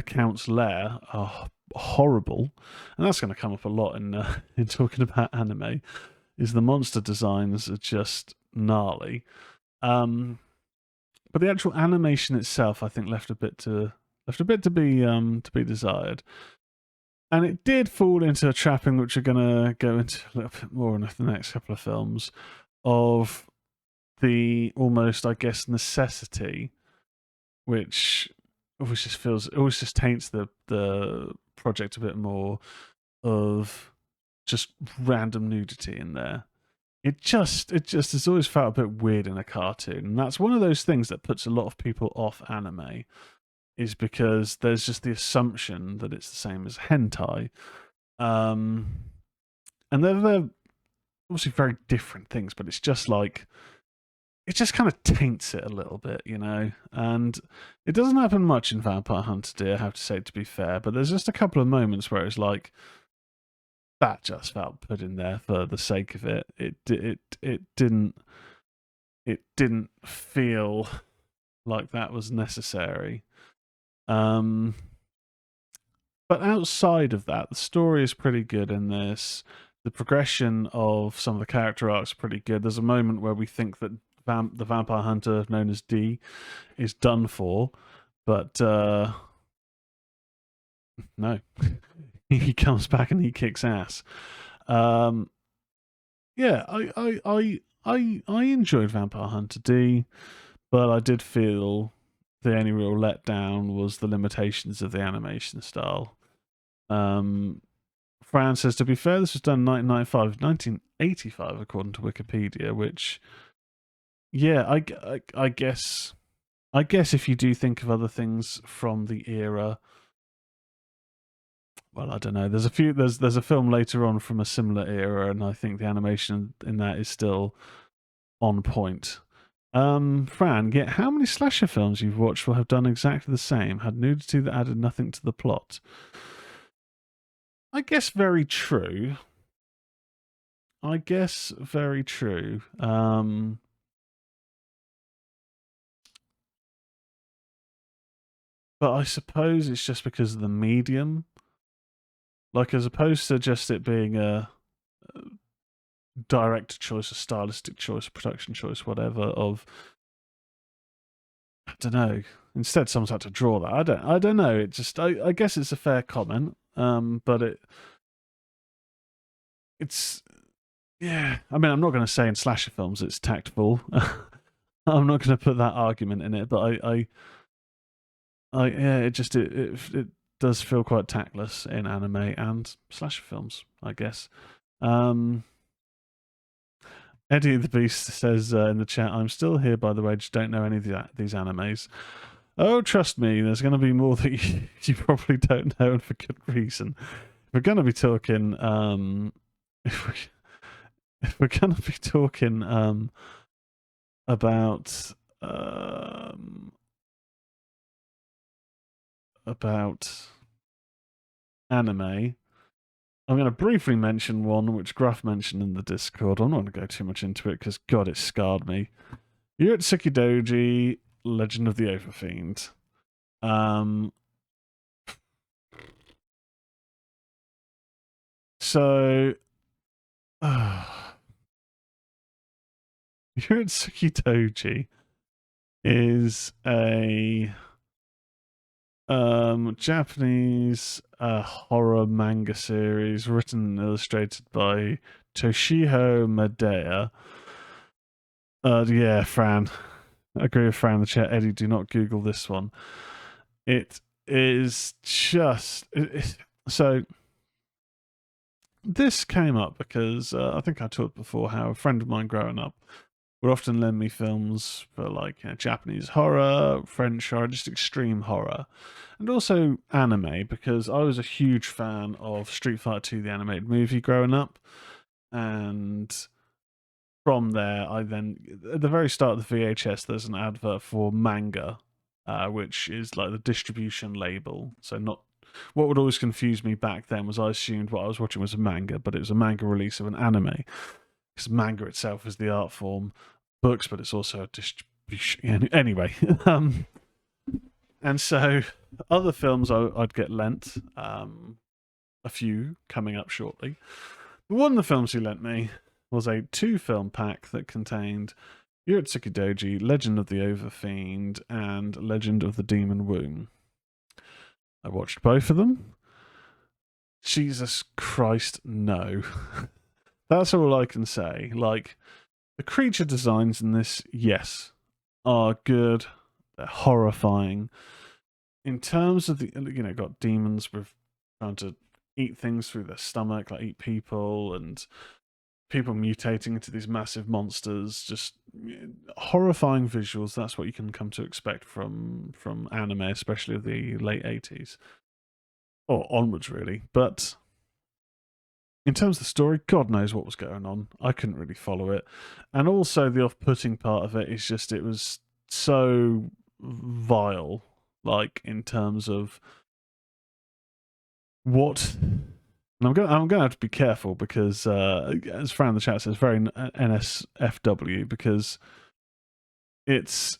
Count's lair, are horrible, and that's going to come up a lot in talking about anime. Is the monster designs are just gnarly, but the actual animation itself, I think, left a bit to be desired. And it did fall into a trapping, which we're going to go into a little bit more in the next couple of films, of the almost, I guess, necessity, which always just taints the project a bit more, of just random nudity in there. It just has always felt a bit weird in a cartoon, and that's one of those things that puts a lot of people off anime. Is because there's just the assumption that it's the same as hentai. And they're obviously very different things, but it's just like, it just kind of taints it a little bit, you know? And it doesn't happen much in Vampire Hunter D, I have to say, to be fair, but there's just a couple of moments where it's like, that just felt put in there for the sake of it. It didn't feel like that was necessary. But outside of that, the story is pretty good in this. The progression of some of the character arcs is pretty good. There's a moment where we think that the vampire hunter known as D is done for, but no, he comes back and he kicks ass. Yeah, I enjoyed Vampire Hunter D, but I did feel the only real letdown was the limitations of the animation style. Fran says, to be fair, this was done in 1985, according to Wikipedia, which, yeah, I guess if you do think of other things from the era, well, I don't know. There's a film later on from a similar era, and I think the animation in that is still on point. Fran, yet how many slasher films you've watched will have done exactly the same, had nudity that added nothing to the plot? I guess very true. But I suppose it's just because of the medium. Like, as opposed to just it being a director choice, a stylistic choice, a production choice, whatever, of I don't know. Instead, someone's had to draw that. I don't know. It just, I guess it's a fair comment. But it's, yeah. I mean, I'm not going to say in slasher films it's tactful. I'm not going to put that argument in it, but yeah, it does feel quite tactless in anime and slasher films, I guess. Um, Eddie the Beast says in the chat, "I'm still here, by the way. Just don't know any of these animes." Oh, trust me, there's going to be more that you probably don't know, and for good reason. We're going to be talking. If, we, if we're going to be talking about anime, I'm going to briefly mention one which Gruff mentioned in the Discord. I'm not going to go too much into it because, God, it scarred me. Yurtsuki Doji, Legend of the Overfiend. So, Yurtsuki Doji is a Japanese horror manga series written and illustrated by Toshio Madea. Yeah, Fran. I agree with Fran in the chat. Eddie, do not Google this one. It is just... so, this came up because I think I talked before how a friend of mine growing up would often lend me films for like Japanese horror, French horror, just extreme horror, and also anime, because I was a huge fan of Street Fighter 2, the animated movie, growing up. And from there, I then, at the very start of the VHS, there's an advert for manga, which is like the distribution label. So not what would always confuse me back then was I assumed what I was watching was a manga, but it was a manga release of an anime. Because manga itself is the art form, books, but it's also a distribution. Anyway, and so other films I'd get lent, a few coming up shortly. But one of the films he lent me was a 2-film pack that contained Yurtsuki Doji, Legend of the Overfiend, and Legend of the Demon Womb. I watched both of them. Jesus Christ, no. That's all I can say. Like, the creature designs in this, yes, are good. They're horrifying. In terms of the, got demons with trying to eat things through their stomach, like eat people, and people mutating into these massive monsters. Just horrifying visuals. That's what you can come to expect from anime, especially of the late 80s. Or onwards, really. But in terms of the story, God knows what was going on. I couldn't really follow it. And also the off-putting part of it is just, it was so vile, like, in terms of what... And I'm going to have to be careful because, as Fran in the chat says, very NSFW, because it's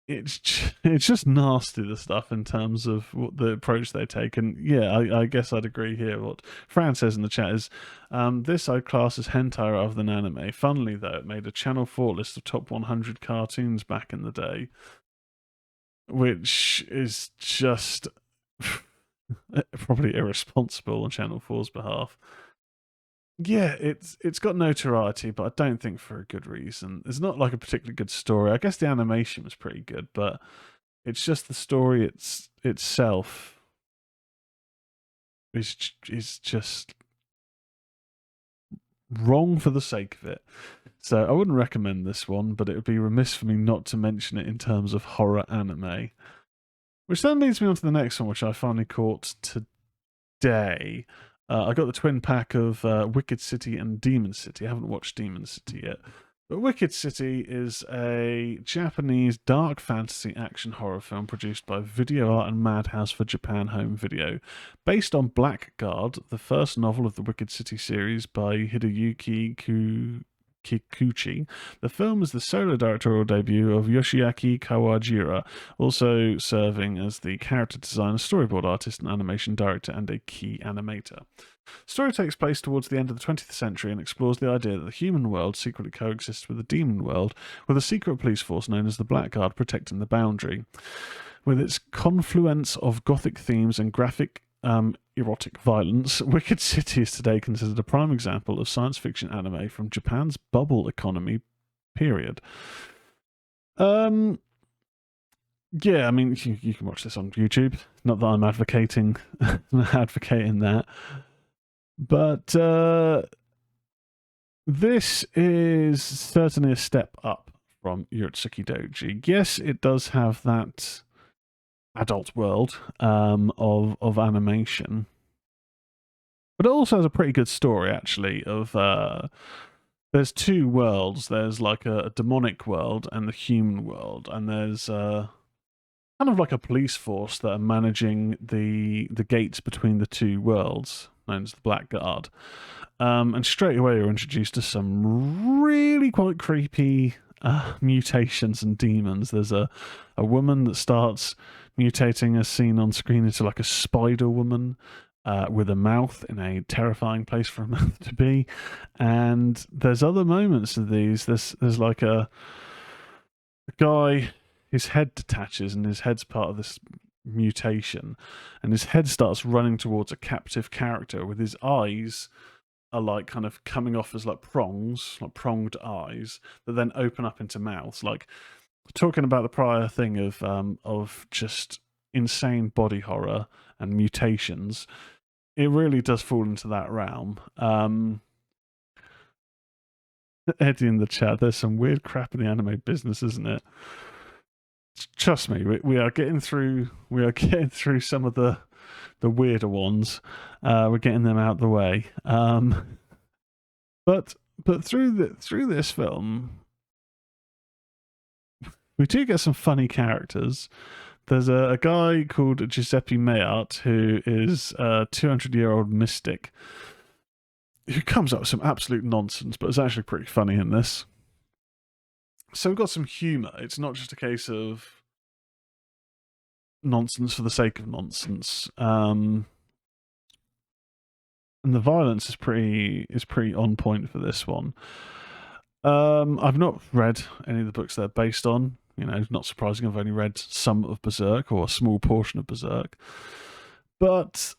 just nasty, the stuff, in terms of what the approach they take. And yeah, I guess I'd agree here. What Fran says in the chat is, this I'd class as hentai rather than anime. Funnily though, it made a Channel 4 list of top 100 cartoons back in the day, which is just probably irresponsible on Channel 4's behalf. Yeah, it's got notoriety, but I don't think for a good reason. It's not like a particularly good story. I guess the animation was pretty good, but it's just the story itself is just wrong for the sake of it. So I wouldn't recommend this one, but it would be remiss for me not to mention it in terms of horror anime. Which then leads me on to the next one, which I finally caught today. I got the twin pack of Wicked City and Demon City. I haven't watched Demon City yet. But Wicked City is a Japanese dark fantasy action horror film produced by Video Art and Madhouse for Japan Home Video, based on Blackguard, the first novel of the Wicked City series by Hideyuki Kikuchi. The film is the solo directorial debut of Yoshiaki Kawajira, also serving as the character designer, storyboard artist, and animation director, and a key animator. The story takes place towards the end of the 20th century and explores the idea that the human world secretly coexists with the demon world, with a secret police force known as the Blackguard protecting the boundary. With its confluence of gothic themes and graphic erotic violence, Wicked City is today considered a prime example of science fiction anime from Japan's bubble economy period. Yeah, I mean, you can watch this on YouTube. Not that I'm advocating that. But this is certainly a step up from Urotsuki Doji. Yes, it does have that adult world of animation, but it also has a pretty good story, actually. There's two worlds. There's like a demonic world and the human world, and there's kind of like a police force that are managing the gates between the two worlds, known as the Blackguard. And straight away you're introduced to some really quite creepy mutations and demons. There's a woman that starts mutating, as seen on screen, into like a spider woman with a mouth in a terrifying place for a mouth to be. And there's other moments of these. There's like a guy, his head detaches and his head's part of this mutation, and his head starts running towards a captive character with his eyes are like kind of coming off as like prongs, like pronged eyes that then open up into mouths. Like, talking about the prior thing of just insane body horror and mutations, it really does fall into that realm. Eddie in the chat, there's some weird crap in the anime business, isn't it? Trust me, we are getting through. We are getting through some of the weirder ones. We're getting them out of the way. But through this film, we do get some funny characters. There's a guy called Giuseppe Mayart, who is a 200-year-old mystic who comes up with some absolute nonsense, but it's actually pretty funny in this. So we've got some humour. It's not just a case of nonsense for the sake of nonsense. And the violence is pretty on point for this one. I've not read any of the books they're based on. You know, not surprising. I've only read some of Berserk, or a small portion of Berserk. But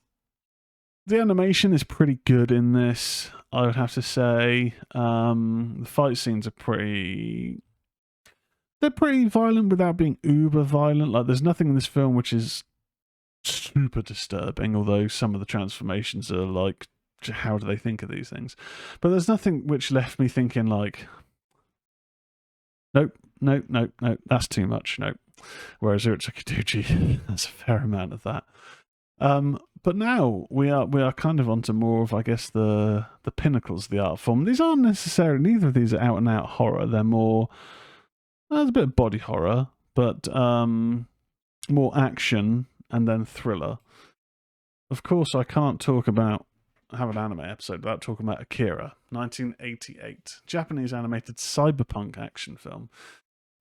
the animation is pretty good in this, I would have to say. The fight scenes are they're pretty violent without being uber violent. Like, there's nothing in this film which is super disturbing, although some of the transformations are like, how do they think of these things? But there's nothing which left me thinking like, nope, that's too much, nope. Whereas Urotsuki Doji, there's a fair amount of that. But now we are kind of onto more of, I guess, the pinnacles of the art form. These aren't necessarily, neither of these are out and out horror. They're more, there's a bit of body horror, but more action and then thriller. Of course, I can't have an anime episode without talking about Akira, 1988, Japanese animated cyberpunk action film.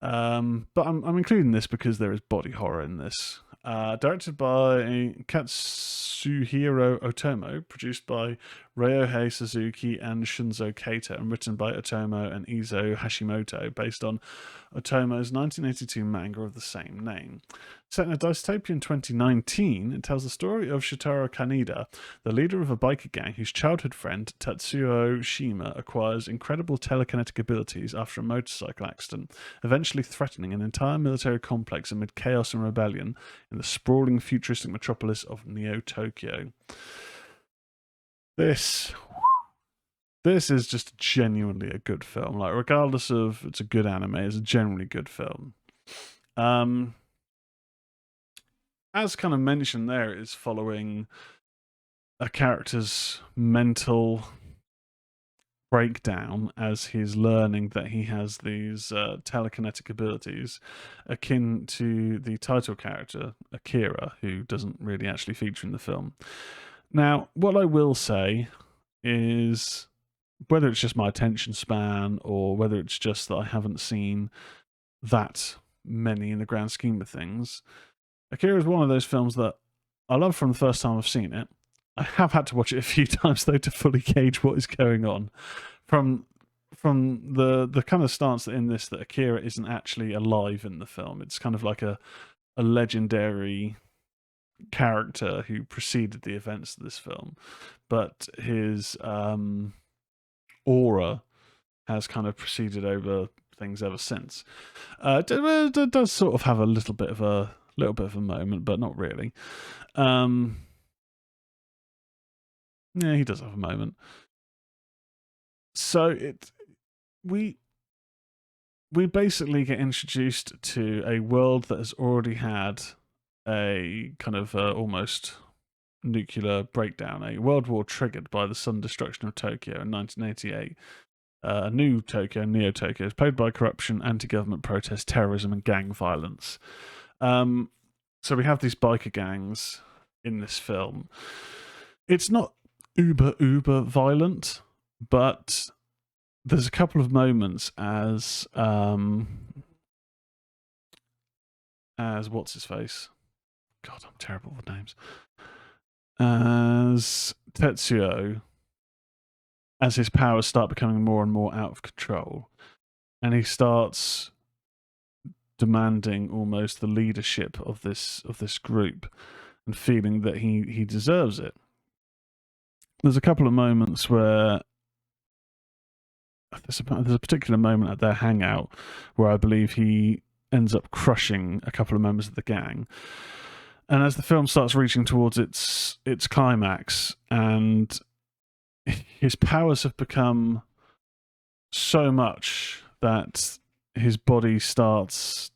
But I'm including this because there is body horror in this. Directed by Katsuhiro Otomo, produced by Ryohei Suzuki and Shunzo Keita, and written by Otomo and Izo Hashimoto, based on Otomo's 1982 manga of the same name. Set in a dystopian 2019, it tells the story of Shotaro Kaneda, the leader of a biker gang whose childhood friend Tatsuo Shima acquires incredible telekinetic abilities after a motorcycle accident, eventually threatening an entire military complex amid chaos and rebellion in the sprawling futuristic metropolis of Neo-Tokyo. This is just genuinely a good film. Like, regardless of it's a good anime, it's a generally good film. As kind of mentioned there, it's following a character's mental breakdown as he's learning that he has these telekinetic abilities, akin to the title character, Akira, who doesn't really actually feature in the film. Now, what I will say is whether it's just my attention span or whether it's just that I haven't seen that many in the grand scheme of things, Akira is one of those films that I love from the first time I've seen it. I have had to watch it a few times though to fully gauge what is going on. From the kind of stance that in this that Akira isn't actually alive in the film. It's kind of like a legendary character who preceded the events of this film, but his aura has kind of preceded over things ever since. It does sort of have a little bit of a moment, but not really. Yeah, he does have a moment. So we basically get introduced to a world that has already had a kind of almost nuclear breakdown, a world war triggered by the sudden destruction of Tokyo in 1988. A new Tokyo, Neo Tokyo, is plagued by corruption, anti-government protest, terrorism, and gang violence. So we have these biker gangs in this film. It's not uber violent, but there's a couple of moments as what's his face? God, I'm terrible with names. As Tetsuo, as his powers start becoming more and more out of control, and he starts demanding almost the leadership of this group, and feeling that he deserves it. There's a couple of moments where there's a particular moment at their hangout where I believe he ends up crushing a couple of members of the gang. And as the film starts reaching towards its climax, and his powers have become so much that his body starts,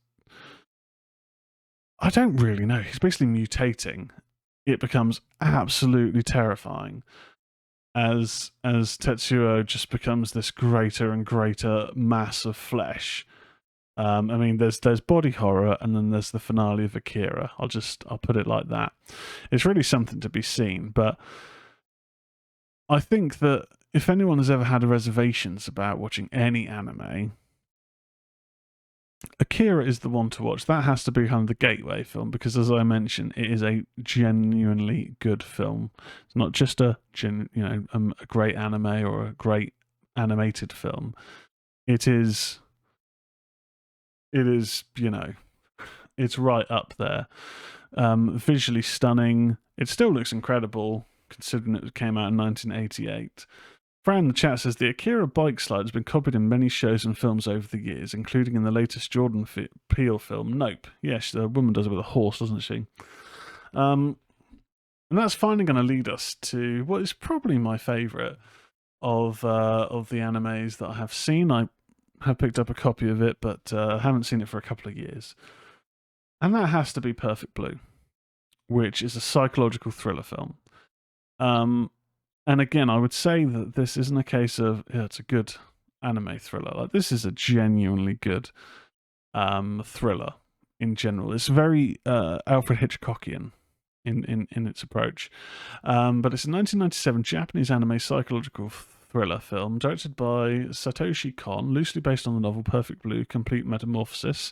I don't really know, he's basically mutating. It becomes absolutely terrifying as Tetsuo just becomes this greater and greater mass of flesh. I mean, there's body horror, and then there's the finale of Akira. I'll put it like that. It's really something to be seen, but I think that if anyone has ever had reservations about watching any anime, Akira is the one to watch. That has to be kind of the gateway film, because as I mentioned, it is a genuinely good film. It's not just a great anime or a great animated film. It is, it's right up there. Visually stunning. It still looks incredible considering it came out in 1988. Fran in the chat says the Akira bike slide has been copied in many shows and films over the years, including in the latest Jordan Peele film, Nope. Yes, the woman does it with a horse, doesn't she? And that's finally going to lead us to what is probably my favourite of the animes that I have seen. I have picked up a copy of it, but haven't seen it for a couple of years. And that has to be Perfect Blue, which is a psychological thriller film. And again, I would say that this isn't a case of it's a good anime thriller. Like, this is a genuinely good thriller in general. It's very Alfred Hitchcockian in its approach. But it's a 1997 Japanese anime psychological thriller film directed by Satoshi Kon, loosely based on the novel Perfect Blue: Complete Metamorphosis,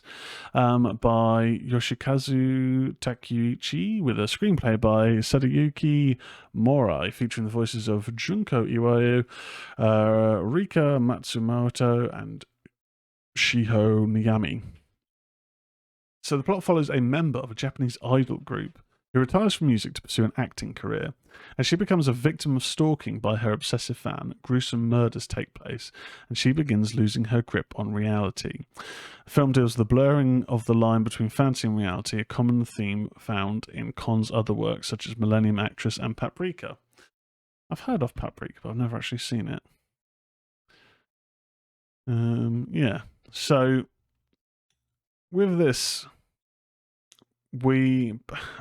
by Yoshikazu Takeuchi, with a screenplay by Sadayuki Morai, featuring the voices of Junko Iwao, Rika Matsumoto, and Shiho Nigami. So the plot follows a member of a Japanese idol group who retires from music to pursue an acting career. As she becomes a victim of stalking by her obsessive fan, gruesome murders take place, and she begins losing her grip on reality. The film deals with the blurring of the line between fantasy and reality, a common theme found in Kon's other works, such as Millennium Actress and Paprika. I've heard of Paprika, but I've never actually seen it. Yeah. So, with this,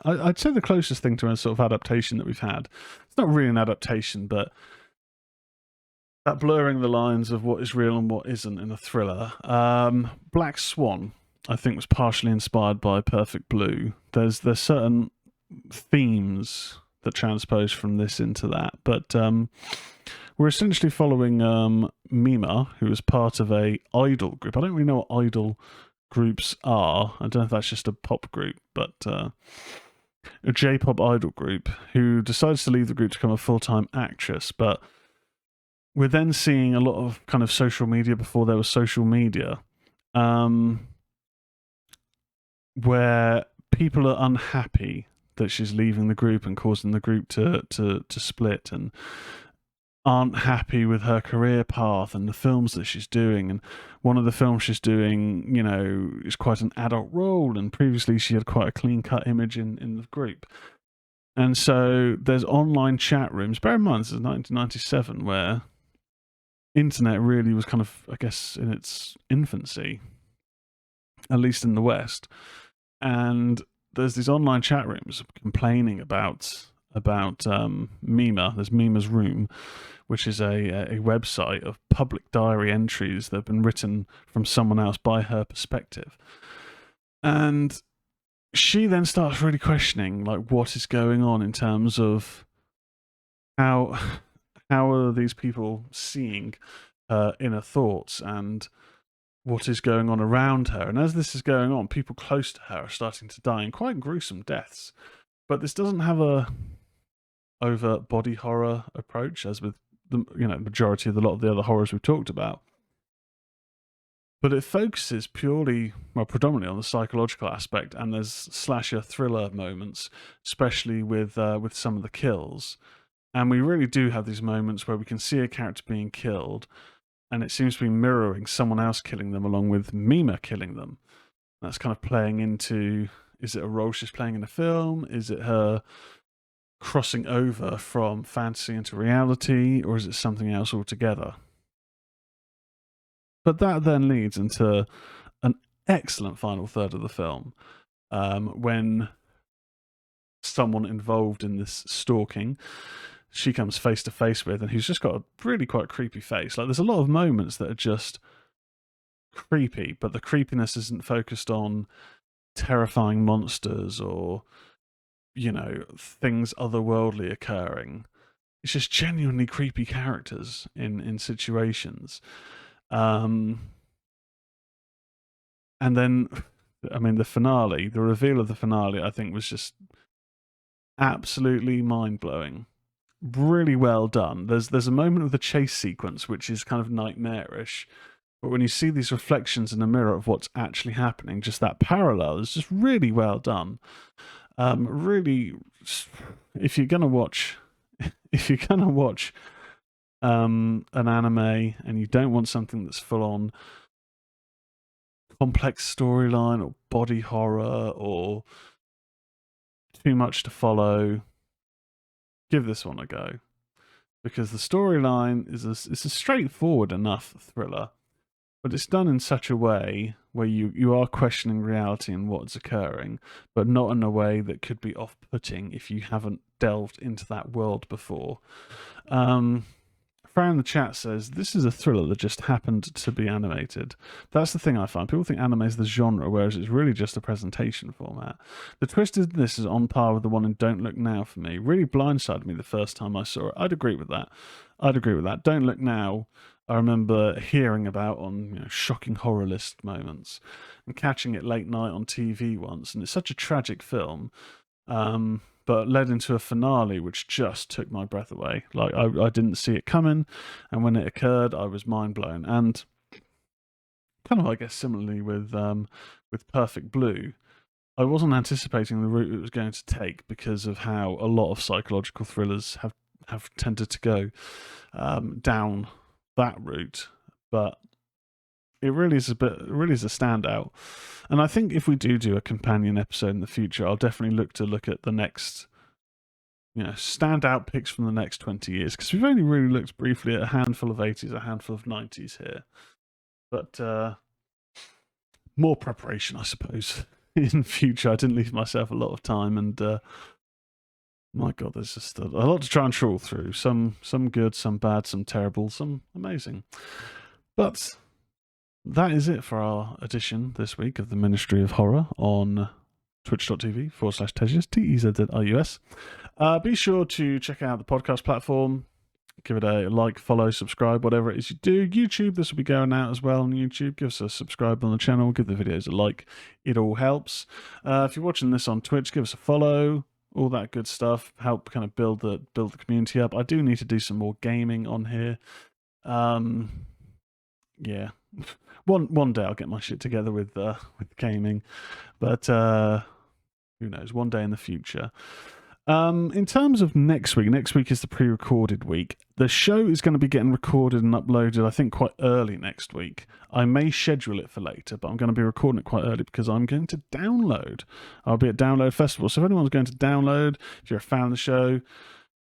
I'd say the closest thing to a sort of adaptation that we've had, it's not really an adaptation, but that blurring the lines of what is real and what isn't in a thriller. Black Swan, I think, was partially inspired by Perfect Blue. There's certain themes that transpose from this into that. But we're essentially following Mima, who is part of a idol group. I don't really know what idol groups are. I don't know if that's just a pop group, but a J-pop idol group who decides to leave the group to become a full-time actress. But we're then seeing a lot of kind of social media before there was social media, where people are unhappy that she's leaving the group and causing the group to split, and aren't happy with her career path and the films that she's doing. And one of the films she's doing, is quite an adult role, and previously she had quite a clean-cut image in the group. And so there's online chat rooms. Bear in mind, this is 1997, where internet really was kind of, I guess, in its infancy, at least in the West. And there's these online chat rooms complaining about Mima. There's Mima's Room, which is a website of public diary entries that have been written from someone else by her perspective. And she then starts really questioning, like, what is going on in terms of how are these people seeing her inner thoughts and what is going on around her. And as this is going on, people close to her are starting to die in quite gruesome deaths. But this doesn't have a overt body horror approach, as with the majority of a lot of the other horrors we've talked about. But it focuses predominantly on the psychological aspect, and there's slasher thriller moments, especially with some of the kills. And we really do have these moments where we can see a character being killed, and it seems to be mirroring someone else killing them along with Mima killing them. That's kind of playing into, is it a role she's playing in a film? Is it her crossing over from fantasy into reality? Or is it something else altogether? But that then leads into an excellent final third of the film, when someone involved in this stalking she comes face to face with, and who's just got a really quite creepy face. Like, there's a lot of moments that are just creepy, but the creepiness isn't focused on terrifying monsters or, things otherworldly occurring. It's just genuinely creepy characters in situations. And then, the finale, the reveal of the finale, I think was just absolutely mind-blowing. Really well done. There's a moment of the chase sequence which is kind of nightmarish, but when you see these reflections in the mirror of what's actually happening, just that parallel is just really well done. Really, if you're gonna watch an anime and you don't want something that's full on complex storyline or body horror or too much to follow, give this one a go, because the storyline is a straightforward enough thriller, but it's done in such a way where you are questioning reality and what's occurring, but not in a way that could be off-putting if you haven't delved into that world before. Fran in the chat says, this is a thriller that just happened to be animated. That's the thing I find. People think anime is the genre, whereas it's really just a presentation format. The twist in this is on par with the one in Don't Look Now for me. Really blindsided me the first time I saw it. I'd agree with that. Don't Look Now, I remember hearing about on shocking horror list moments and catching it late night on TV once. And it's such a tragic film. But led into a finale which just took my breath away. Like, I didn't see it coming, and when it occurred, I was mind blown. And kind of, I guess, similarly with Perfect Blue, I wasn't anticipating the route it was going to take because of how a lot of psychological thrillers have tended to go down that route. But it really is a standout. And I think if we do a companion episode in the future, I'll definitely look at the next, standout picks from the next 20 years, because we've only really looked briefly at a handful of 80s, a handful of 90s here. But more preparation, I suppose, in future. I didn't leave myself a lot of time, and my God, there's just a lot to try and trawl through. Some good, some bad, some terrible, some amazing. But that is it for our edition this week of the Ministry of Horror on twitch.tv/Tezz, Tezz. Be sure to check out the podcast platform. Give it a like, follow, subscribe, whatever it is you do. YouTube, this will be going out as well on YouTube. Give us a subscribe on the channel. Give the videos a like. It all helps. If you're watching this on Twitch, give us a follow. All that good stuff. Help kind of build the community up. I do need to do some more gaming on here. Yeah. One day I'll get my shit together with gaming, but who knows? One day in the future. In terms of next week is the pre-recorded week. The show is going to be getting recorded and uploaded, I think, quite early next week. I may schedule it for later, but I'm going to be recording it quite early because I'm going to download. I'll be at Download Festival, so if anyone's going to download, if you're a fan of the show,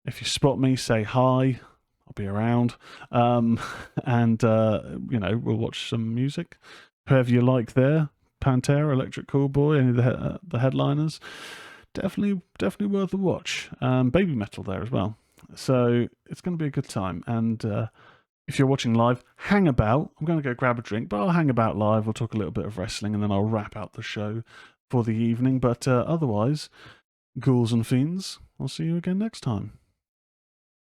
if you spot me, say hi. I'll be around. And we'll watch some music. Whoever you like there, Pantera, Electric Callboy, any of the headliners. Definitely worth a watch. Baby Metal there as well. So it's going to be a good time. And if you're watching live, hang about. I'm going to go grab a drink, but I'll hang about live. We'll talk a little bit of wrestling, and then I'll wrap out the show for the evening. But otherwise, ghouls and fiends, I'll see you again next time.